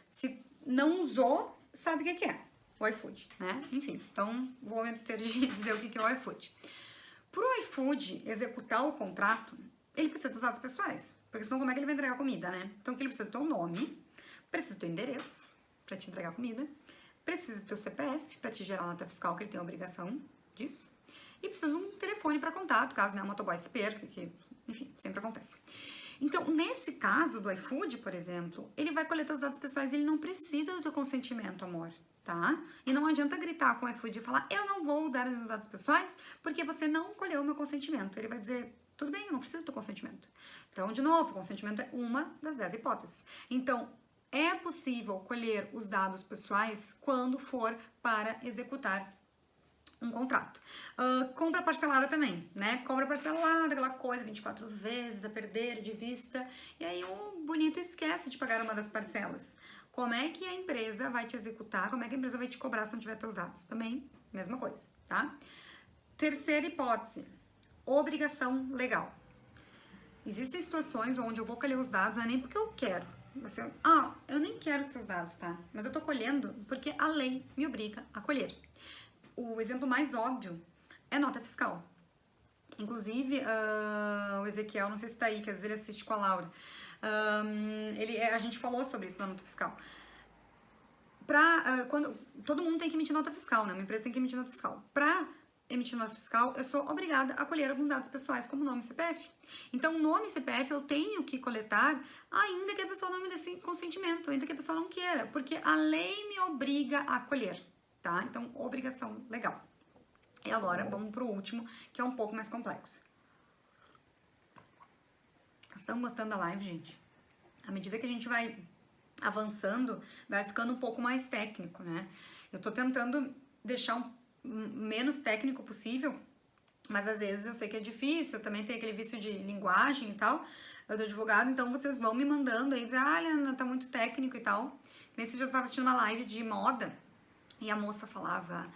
Se não usou, sabe o que é o iFood, né? Enfim, então vou me abster de dizer o que é o iFood. Para o iFood executar o contrato, ele precisa dos dados pessoais, porque senão como é que ele vai entregar a comida, né? Então ele precisa do teu nome, precisa do teu endereço para te entregar a comida, precisa do teu CPF para te gerar nota fiscal, que ele tem a obrigação disso, e precisa de um telefone para contato, caso o motoboy se perca, que, enfim, sempre acontece. Então, nesse caso do iFood, por exemplo, ele vai coletar os dados pessoais e ele não precisa do teu consentimento, amor, tá? E não adianta gritar com o iFood e falar, eu não vou dar os meus dados pessoais porque você não colheu o meu consentimento. Ele vai dizer, tudo bem, eu não preciso do teu consentimento. Então, de novo, o consentimento é uma das 10 hipóteses. Então, é possível colher os dados pessoais quando for para executar um contrato. Compra parcelada também, né? Compra parcelada, aquela coisa, 24 vezes, a perder de vista. E aí o bonito esquece de pagar uma das parcelas. Como é que a empresa vai te executar? Como é que a empresa vai te cobrar se não tiver teus dados? Também, mesma coisa, tá? Terceira hipótese, obrigação legal. Existem situações onde eu vou colher os dados, não é nem porque eu quero. Eu nem quero os seus dados, tá? Mas eu tô colhendo porque a lei me obriga a colher. O exemplo mais óbvio é nota fiscal. Inclusive, o Ezequiel, não sei se tá aí, que às vezes ele assiste com a Laura. A gente falou sobre isso na nota fiscal. Quando todo mundo tem que emitir nota fiscal, né? Uma empresa tem que emitir nota fiscal. Para emitir nota fiscal, eu sou obrigada a colher alguns dados pessoais, como nome e CPF. Então, nome e CPF eu tenho que coletar, ainda que a pessoa não me dê consentimento, ainda que a pessoa não queira, porque a lei me obriga a colher. Tá? Então, obrigação legal. E agora, vamos pro último, que é um pouco mais complexo. Estão gostando da live, gente? À medida que a gente vai avançando, vai ficando um pouco mais técnico, né? Eu tô tentando deixar menos técnico possível, mas às vezes eu sei que é difícil, eu também tenho aquele vício de linguagem e tal, eu tô advogado, então vocês vão me mandando aí, dizer, Liana, tá muito técnico e tal. Nesse dia eu tava assistindo uma live de moda, e a moça falava,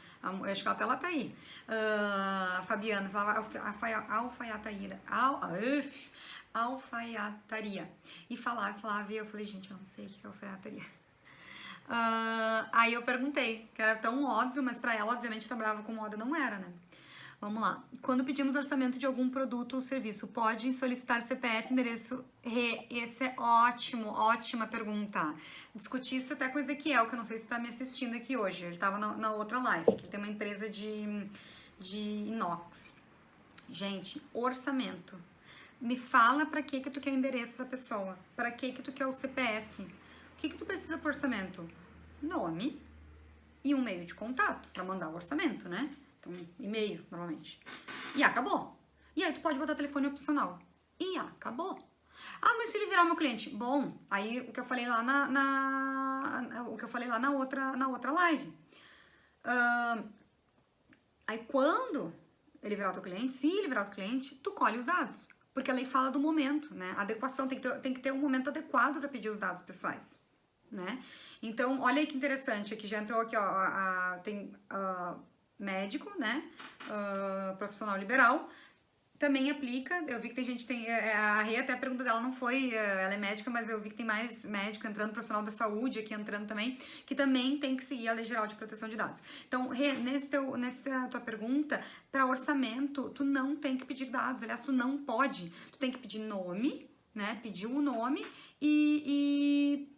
acho que até ela tá aí, a Fabiana falava alfaiataria. E falava, e eu falei, gente, eu não sei o que é alfaiataria. Aí eu perguntei, que era tão óbvio, mas pra ela, obviamente, trabalhava com moda, não era, né? Vamos lá. Quando pedimos orçamento de algum produto ou serviço, pode solicitar CPF, endereço? Esse é ótimo, ótima pergunta. Discuti isso até com o Ezequiel, que eu não sei se está me assistindo aqui hoje. Ele estava na outra live, que ele tem uma empresa de inox. Gente, orçamento. Me fala para que tu quer o endereço da pessoa, para que tu quer o CPF. O que tu precisa por orçamento? Nome e um meio de contato para mandar o orçamento, né? Então, e-mail, normalmente. E acabou. E aí tu pode botar telefone opcional. E acabou. Mas se ele virar meu cliente? Bom, aí o que eu falei lá na outra live. Aí quando ele virar o teu cliente, se ele virar o teu cliente, tu colhe os dados. Porque a lei fala do momento, né? A adequação tem que ter um momento adequado para pedir os dados pessoais, né? Então, olha aí que interessante, aqui já entrou aqui, ó, tem médico, né? Profissional liberal. Também aplica, eu vi que tem gente, a Rê até a pergunta dela não foi, ela é médica, mas eu vi que tem mais médico entrando, profissional da saúde aqui entrando também, que também tem que seguir a Lei Geral de Proteção de Dados. Então, Rê, nessa tua pergunta, para orçamento, tu não tem que pedir dados, aliás, tu não pode, tu tem que pedir nome, né, pedir o nome e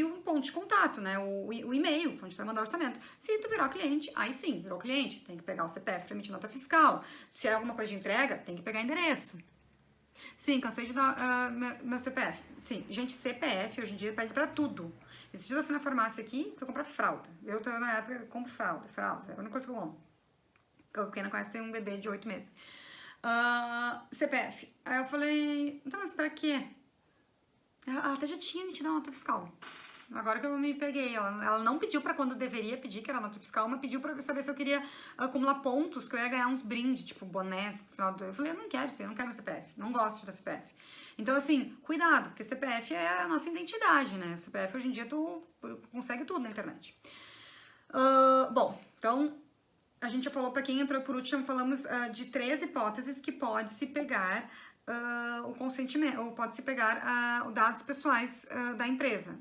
um ponto de contato, né? O e-mail, onde tu vai mandar o orçamento. Se tu virar cliente, aí sim, virou cliente, tem que pegar o CPF para emitir nota fiscal. Se é alguma coisa de entrega, tem que pegar endereço. Sim, cansei de dar meu CPF. Sim, gente, CPF hoje em dia pede pra tudo. Esses dias eu fui na farmácia aqui, fui comprar fralda. Eu tô na época, eu compro fralda, é a única coisa que eu amo. Quem não conhece tem um bebê de 8 meses. CPF. Aí eu falei, então, mas pra quê? Ela até já tinha emitido a nota fiscal. Agora que eu me peguei, ela não pediu pra quando deveria pedir, que era nota fiscal, mas pediu pra saber se eu queria acumular pontos, que eu ia ganhar uns brindes, tipo bonés, final do... Eu falei, eu não quero isso, eu não quero meu CPF, não gosto de dar CPF. Então, assim, cuidado, porque CPF é a nossa identidade, né? CPF hoje em dia tu consegue tudo na internet. Bom, então, a gente já falou pra quem entrou por último, falamos de 3 hipóteses que pode se pegar o consentimento, ou pode-se pegar os dados pessoais da empresa.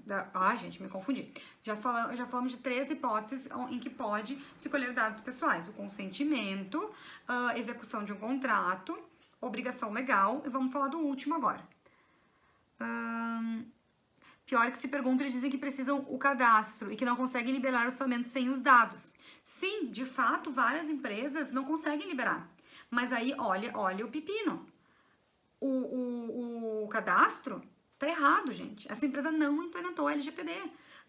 Gente, me confundi. Já falamos de 3 hipóteses em que pode se colher dados pessoais. O consentimento, execução de um contrato, obrigação legal, e vamos falar do último agora. Pior que se pergunta, eles dizem que precisam o cadastro e que não conseguem liberar o orçamento sem os dados. Sim, de fato, várias empresas não conseguem liberar. Mas aí, olha o pepino. O cadastro tá errado, gente. Essa empresa não implementou a LGPD.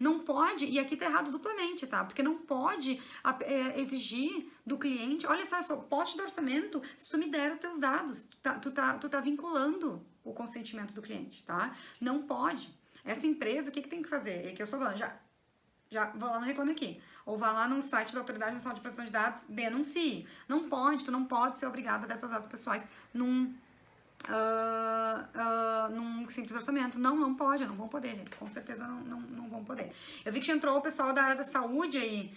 Não pode, e aqui tá errado duplamente, tá? Porque não pode exigir do cliente, olha só poste do orçamento, se tu me der os teus dados, tu tá vinculando o consentimento do cliente, tá? Não pode. Essa empresa, o que tem que fazer? É que eu estou falando, já vou lá no Reclame Aqui, ou vá lá no site da Autoridade Nacional de Proteção de Dados, denuncie. Tu não pode ser obrigado a dar teus dados pessoais num simples orçamento. Não pode, não vão poder, com certeza não vão poder. Eu vi que entrou o pessoal da área da saúde aí,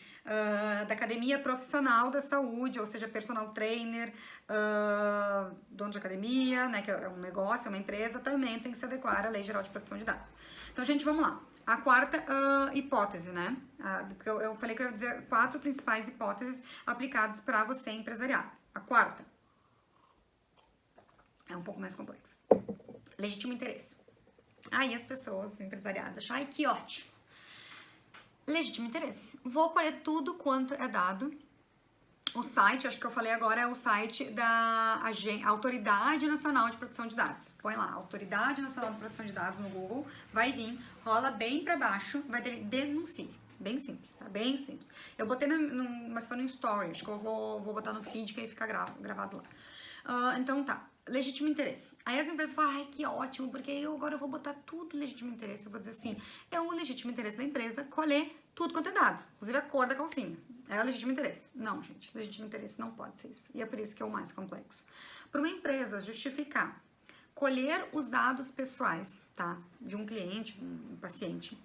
da academia profissional da saúde, ou seja, personal trainer, dono de academia, né, que é um negócio, é uma empresa, também tem que se adequar à Lei Geral de Proteção de Dados. Então, gente, vamos lá. A quarta hipótese, né? Porque eu falei que eu ia dizer 4 principais hipóteses aplicadas para você empresariado. A quarta é um pouco mais complexa. Legítimo interesse. Aí as pessoas empresariadas acham, ai, que ótimo. Legítimo interesse. Vou colher tudo quanto é dado. O site, acho que eu falei agora, é o site da Autoridade Nacional de Proteção de Dados. Põe lá, Autoridade Nacional de Proteção de Dados no Google, vai vir, rola bem pra baixo, vai denuncie. Bem simples, tá? Bem simples. Eu botei mas foi no story, acho que eu vou botar no feed, que aí fica gravado lá. Então tá, legítimo interesse. Aí as empresas falam, ai, que ótimo, porque agora eu vou botar tudo legítimo interesse. Eu vou dizer assim, é um legítimo interesse da empresa colher tudo quanto é dado, inclusive a cor da calcinha. É o legítimo interesse. Não, gente, legítimo interesse não pode ser isso. E é por isso que é o mais complexo. Para uma empresa justificar, colher os dados pessoais, tá, de um cliente, um paciente,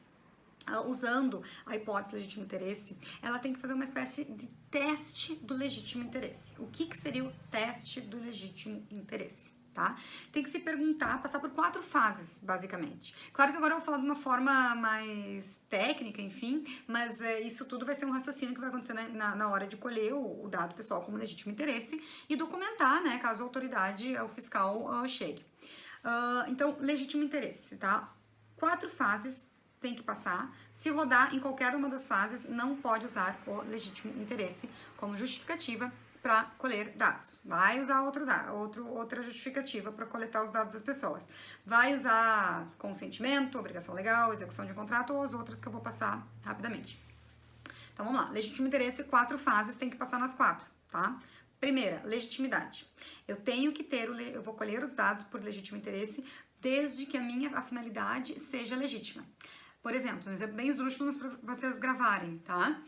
usando a hipótese do legítimo interesse, ela tem que fazer uma espécie de teste do legítimo interesse. O que seria o teste do legítimo interesse? Tá? Tem que se perguntar, passar por 4 fases, basicamente. Claro que agora eu vou falar de uma forma mais técnica, enfim, mas isso tudo vai ser um raciocínio que vai acontecer na hora de colher o dado pessoal como legítimo interesse e documentar, né, caso a autoridade, o fiscal, chegue. Então, legítimo interesse, tá? 4 fases tem que passar. Se rodar em qualquer uma das fases, não pode usar o legítimo interesse como justificativa para colher dados. Vai usar outra justificativa para coletar os dados das pessoas. Vai usar consentimento, obrigação legal, execução de contrato ou as outras que eu vou passar rapidamente. Então vamos lá. Legítimo interesse, 4 fases, tem que passar nas 4, tá? Primeira, legitimidade. Eu tenho que ter, eu vou colher os dados por legítimo interesse desde que a finalidade seja legítima. Por exemplo, um exemplo bem esdrúxulo, mas para vocês gravarem, tá?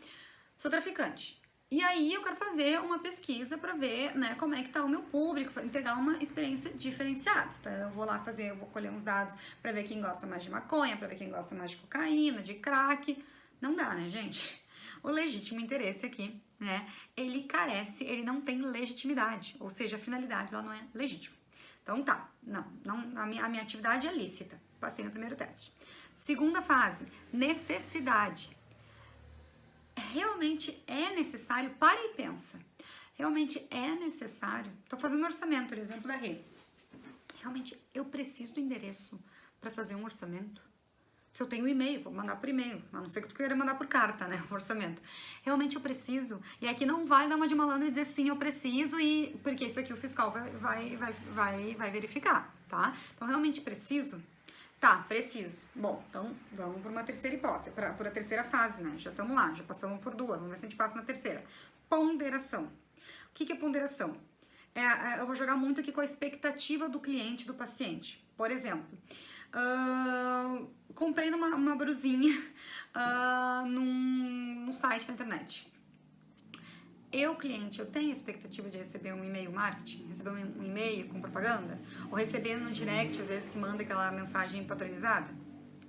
Sou traficante. E aí eu quero fazer uma pesquisa para ver, né, como é que tá o meu público, entregar uma experiência diferenciada. Então eu vou lá eu vou colher uns dados para ver quem gosta mais de maconha, para ver quem gosta mais de cocaína, de crack. Não dá, né, gente? O legítimo interesse aqui, né, ele não tem legitimidade, ou seja, a finalidade lá não é legítima. Então tá, a minha atividade é lícita. Passei no primeiro teste. Segunda fase, necessidade. Realmente é necessário? Para e pensa. Realmente é necessário? Estou fazendo orçamento, por exemplo, da Rê. Realmente eu preciso do endereço para fazer um orçamento? Se eu tenho um e-mail, vou mandar por e-mail. A não ser que tu queira mandar por carta, né? O orçamento. Realmente eu preciso? E aqui não vale dar uma de malandro e dizer sim, eu preciso, porque isso aqui o fiscal vai verificar, tá? Então realmente preciso? Tá, preciso. Bom, então vamos por uma terceira hipótese, por a terceira fase, né? Já estamos lá, já passamos por 2, vamos ver se a gente passa na terceira. Ponderação. O que é ponderação? Eu vou jogar muito aqui com a expectativa do cliente, do paciente. Por exemplo, comprei uma brusinha num site na internet. Cliente, eu tenho a expectativa de receber um e-mail marketing, receber um e-mail com propaganda, ou receber no direct, às vezes, que manda aquela mensagem padronizada?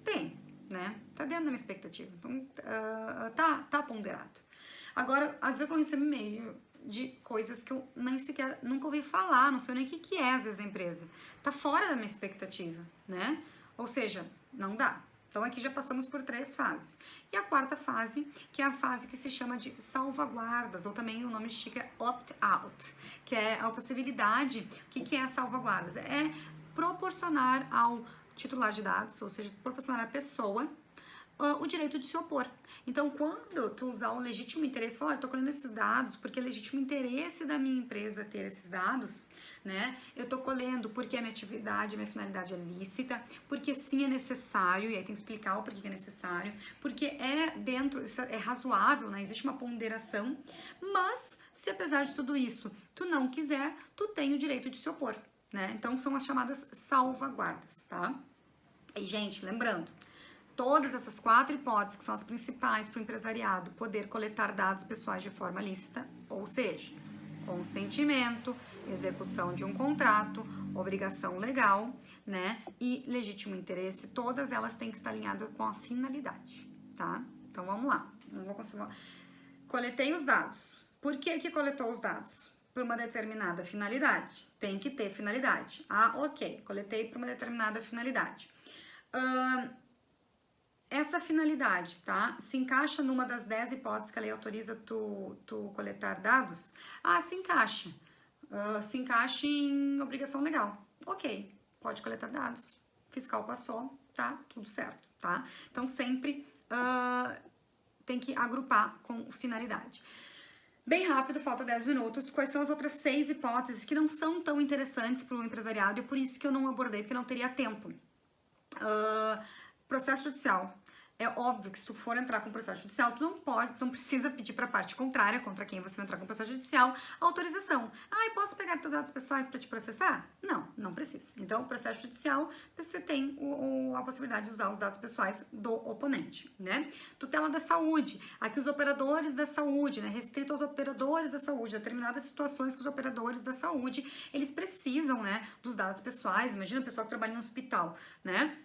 Tem, né? Tá dentro da minha expectativa. Então, tá ponderado. Agora, às vezes eu recebo e-mail, de coisas que eu nem sequer, nunca ouvi falar, não sei nem o que é às vezes a empresa. Tá fora da minha expectativa, né? Ou seja, não dá. Então aqui já passamos por 3 fases. E a quarta fase, que é a fase que se chama de salvaguardas, ou também o nome chique é opt-out, que é a possibilidade, o que é a salvaguardas? É proporcionar ao titular de dados, ou seja, proporcionar à pessoa o direito de se opor. Então, quando tu usar o legítimo interesse, falar, eu tô colhendo esses dados porque é legítimo interesse da minha empresa ter esses dados, né? Eu tô colhendo porque a minha atividade, a minha finalidade é lícita, porque sim é necessário, e aí tem que explicar o porquê que é necessário, porque é dentro, é razoável, né? Existe uma ponderação, mas se apesar de tudo isso tu não quiser, tu tem o direito de se opor, né? Então, são as chamadas salvaguardas, tá? E, gente, lembrando, todas essas 4 hipóteses, que são as principais para o empresariado poder coletar dados pessoais de forma lícita, ou seja, consentimento, execução de um contrato, obrigação legal, né, e legítimo interesse, todas elas têm que estar alinhadas com a finalidade, tá? Então, vamos lá. Não vou conseguir... Coletei os dados. Por que coletou os dados? Por uma determinada finalidade. Tem que ter finalidade. Ah, ok. Coletei por uma determinada finalidade. Essa finalidade, tá? Se encaixa numa das 10 hipóteses que a lei autoriza tu coletar dados? Ah, se encaixa. Se encaixa em obrigação legal. Ok, pode coletar dados. Fiscal passou, tá? Tudo certo, tá? Então, sempre tem que agrupar com finalidade. Bem rápido, falta 10 minutos. Quais são as outras 6 hipóteses que não são tão interessantes para o empresariado e por isso que eu não abordei, porque não teria tempo. Processo judicial. É óbvio que se tu for entrar com processo judicial, tu não precisa pedir para a parte contrária, contra quem você vai entrar com processo judicial, autorização. Ah, eu posso pegar teus dados pessoais para te processar? Não, não precisa. Então, processo judicial, você tem a possibilidade de usar os dados pessoais do oponente, né? Tutela da saúde. Aqui os operadores da saúde, né? Restrito aos operadores da saúde, determinadas situações que os operadores da saúde, eles precisam, né, dos dados pessoais. Imagina o pessoal que trabalha em um hospital, né?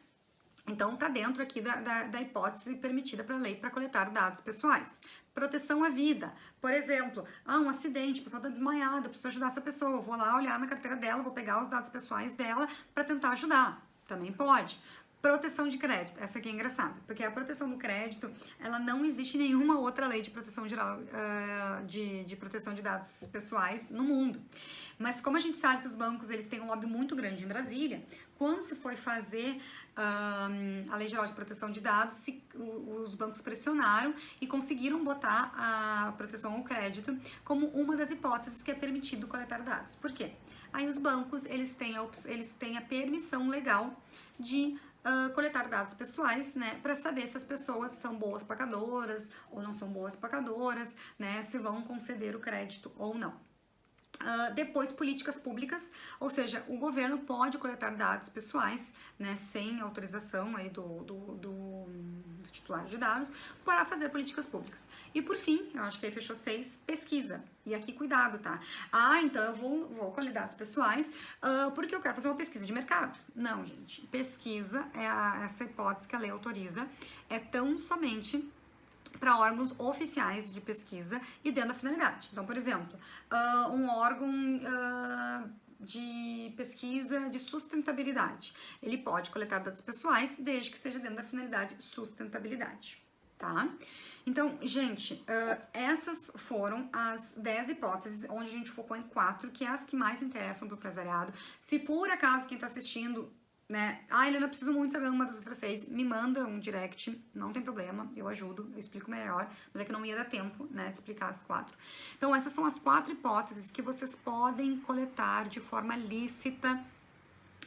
Então, tá dentro aqui da hipótese permitida para a lei para coletar dados pessoais. Proteção à vida. Por exemplo, um acidente, a pessoa tá desmaiada, eu preciso ajudar essa pessoa, eu vou lá olhar na carteira dela, vou pegar os dados pessoais dela para tentar ajudar. Também pode. Proteção de crédito, essa aqui é engraçada, porque a proteção do crédito, ela não existe em nenhuma outra lei de proteção geral, de proteção de dados pessoais no mundo. Mas como a gente sabe que os bancos, eles têm um lobby muito grande em Brasília, quando se foi fazer a Lei Geral de Proteção de Dados, os bancos pressionaram e conseguiram botar a proteção ao crédito como uma das hipóteses que é permitido coletar dados. Por quê? Aí os bancos, eles têm a permissão legal de coletar dados pessoais, né, para saber se as pessoas são boas pagadoras ou não são boas pagadoras, né, se vão conceder o crédito ou não. Depois, políticas públicas, ou seja, o governo pode coletar dados pessoais, né, sem autorização aí do titular de dados, para fazer políticas públicas. E por fim, eu acho que aí fechou 6, pesquisa. E aqui, cuidado, tá? Então eu vou colher dados pessoais porque eu quero fazer uma pesquisa de mercado. Não, gente. Pesquisa essa hipótese que a lei autoriza, é tão somente para órgãos oficiais de pesquisa e dentro da finalidade. Então, por exemplo, um órgão de pesquisa de sustentabilidade, ele pode coletar dados pessoais desde que seja dentro da finalidade sustentabilidade, tá? Então, gente, essas foram as 10 hipóteses, onde a gente focou em 4, que é as que mais interessam para o empresariado. Se por acaso quem está assistindo, né, Helena, eu preciso muito saber uma das outras 6, me manda um direct, não tem problema, eu ajudo, eu explico melhor, mas é que não ia dar tempo, né, de explicar as 4. Então, essas são as 4 hipóteses que vocês podem coletar de forma lícita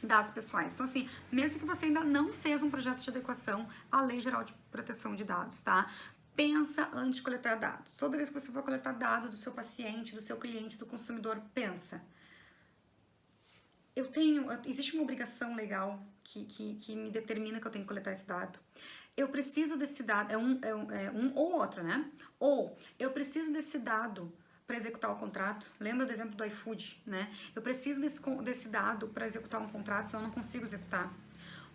dados pessoais. Então, assim, mesmo que você ainda não fez um projeto de adequação à Lei Geral de Proteção de Dados, tá? Pensa antes de coletar dados. Toda vez que você for coletar dados do seu paciente, do seu cliente, do consumidor, pensa. Existe uma obrigação legal que me determina que eu tenho que coletar esse dado. Eu preciso desse dado, é um ou outro, né? Ou eu preciso desse dado para executar o contrato. Lembra do exemplo do iFood, né? Eu preciso desse dado para executar um contrato, senão eu não consigo executar.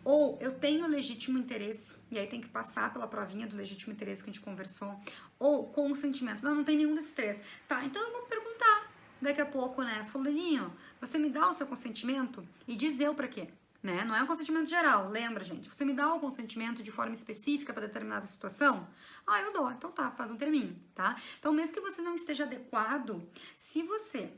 Ou eu tenho legítimo interesse, e aí tem que passar pela provinha do legítimo interesse que a gente conversou, ou consentimento. Não tem nenhum desses 3. Tá, então eu vou perguntar daqui a pouco, né, fulaninho, você me dá o seu consentimento? E diz eu pra quê? Né? Não é um consentimento geral, lembra, gente? Você me dá o consentimento de forma específica para determinada situação? Ah, eu dou. Então tá, faz um terminho, tá? Então, mesmo que você não esteja adequado, se você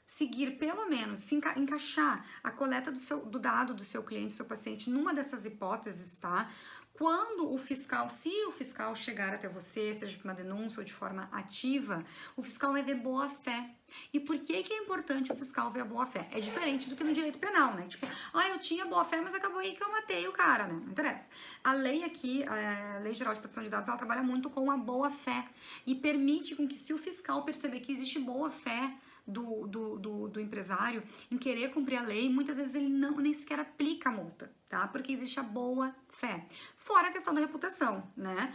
seguir pelo menos, se encaixar a coleta do dado do seu cliente, do seu paciente, numa dessas hipóteses, tá? Quando o fiscal, se o fiscal chegar até você, seja por uma denúncia ou de forma ativa, o fiscal vai ver boa fé. E por que que é importante o fiscal ver a boa fé? É diferente do que no direito penal, né? Tipo, eu tinha boa fé, mas acabou aí que eu matei o cara, né? Não interessa. A lei aqui, a Lei Geral de Proteção de Dados, ela trabalha muito com a boa fé e permite com que, se o fiscal perceber que existe boa fé do empresário em querer cumprir a lei, muitas vezes ele nem sequer aplica a multa, tá? Porque existe a boa fé. Fora a questão da reputação, né?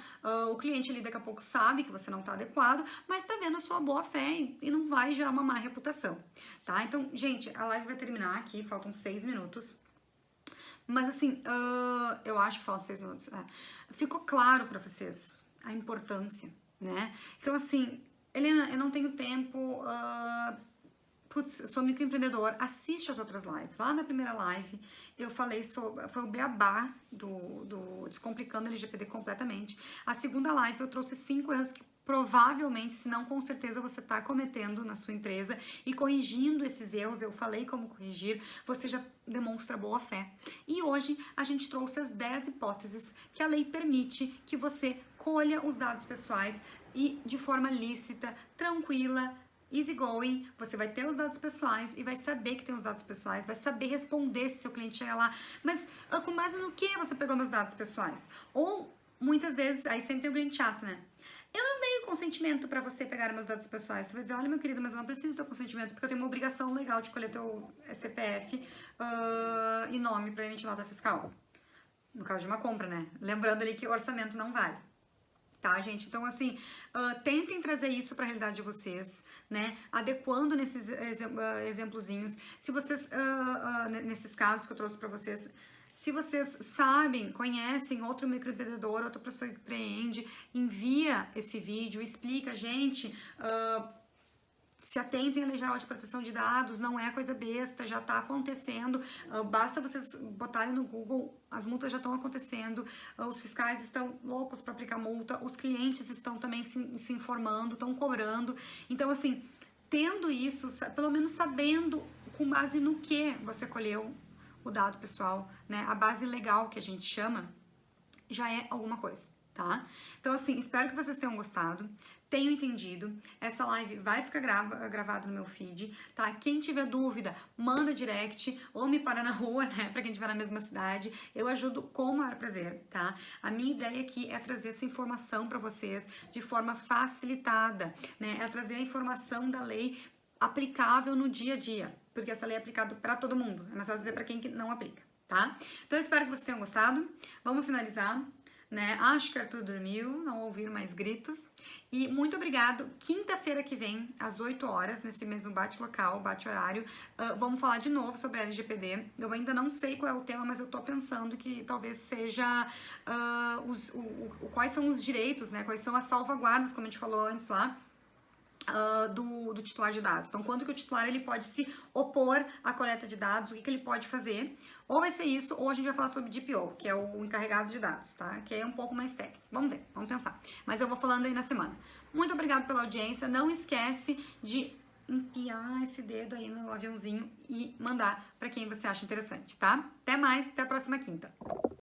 O cliente ali daqui a pouco sabe que você não tá adequado, mas tá vendo a sua boa fé e não vai gerar uma má reputação, tá? Então, gente, a live vai terminar aqui, faltam 6 minutos. Mas assim, eu acho que faltam 6 minutos. Ficou claro pra vocês a importância, né? Então, assim, Helena, eu não tenho tempo, sou microempreendedor, assiste as outras lives. Lá na primeira live eu falei sobre, foi o beabá do Descomplicando LGPD completamente. A segunda live eu trouxe 5 erros que provavelmente, se não com certeza, você está cometendo na sua empresa, e corrigindo esses erros, eu falei como corrigir, você já demonstra boa fé. E hoje a gente trouxe as 10 hipóteses que a lei permite que você colha os dados pessoais e de forma lícita, tranquila, easygoing. Você vai ter os dados pessoais e vai saber que tem os dados pessoais, vai saber responder se seu cliente chegar lá, mas com base no que você pegou meus dados pessoais? Ou, muitas vezes, aí sempre tem o cliente chato, né? Eu não dei o consentimento para você pegar meus dados pessoais. Você vai dizer, olha, meu querido, mas eu não preciso do teu consentimento, porque eu tenho uma obrigação legal de colher teu CPF e nome para emitir nota fiscal. No caso de uma compra, né? Lembrando ali que o orçamento não vale. Tá, gente? Então, assim, tentem trazer isso para a realidade de vocês, né? Adequando nesses exemplozinhos. Se vocês, nesses casos que eu trouxe para vocês, se vocês sabem, conhecem outro microempreendedor, outra pessoa que empreende, envia esse vídeo, explica, gente, se atentem à Lei Geral de Proteção de Dados, não é coisa besta, já está acontecendo, basta vocês botarem no Google, as multas já estão acontecendo, os fiscais estão loucos para aplicar multa, os clientes estão também se informando, estão cobrando. Então, assim, tendo isso, pelo menos sabendo com base no que você colheu o dado pessoal, né, a base legal que a gente chama, já é alguma coisa, tá? Então, assim, espero que vocês tenham gostado, tenham entendido. Essa live vai ficar gravada no meu feed, tá? Quem tiver dúvida, manda direct ou me para na rua, né? Pra quem estiver na mesma cidade, eu ajudo com o maior prazer, tá? A minha ideia aqui é trazer essa informação para vocês de forma facilitada, né? É trazer a informação da lei aplicável no dia a dia, porque essa lei é aplicada para todo mundo, é mais fácil dizer para quem que não aplica, tá? Então eu espero que vocês tenham gostado, vamos finalizar, né? Acho que Arthur dormiu, não ouvir mais gritos, e muito obrigado. Quinta-feira que vem, às 8 horas, nesse mesmo bate-local, bate-horário, vamos falar de novo sobre a LGPD. Eu ainda não sei qual é o tema, mas eu tô pensando que talvez seja quais são os direitos, né? Quais são as salvaguardas, como a gente falou antes lá, do titular de dados. Então, quando que o titular ele pode se opor à coleta de dados, o que ele pode fazer. Ou vai ser isso, ou a gente vai falar sobre DPO, que é o encarregado de dados, tá? Que é um pouco mais técnico. Vamos ver, vamos pensar. Mas eu vou falando aí na semana. Muito obrigada pela audiência. Não esquece de enfiar esse dedo aí no aviãozinho e mandar para quem você acha interessante, tá? Até mais, até a próxima quinta.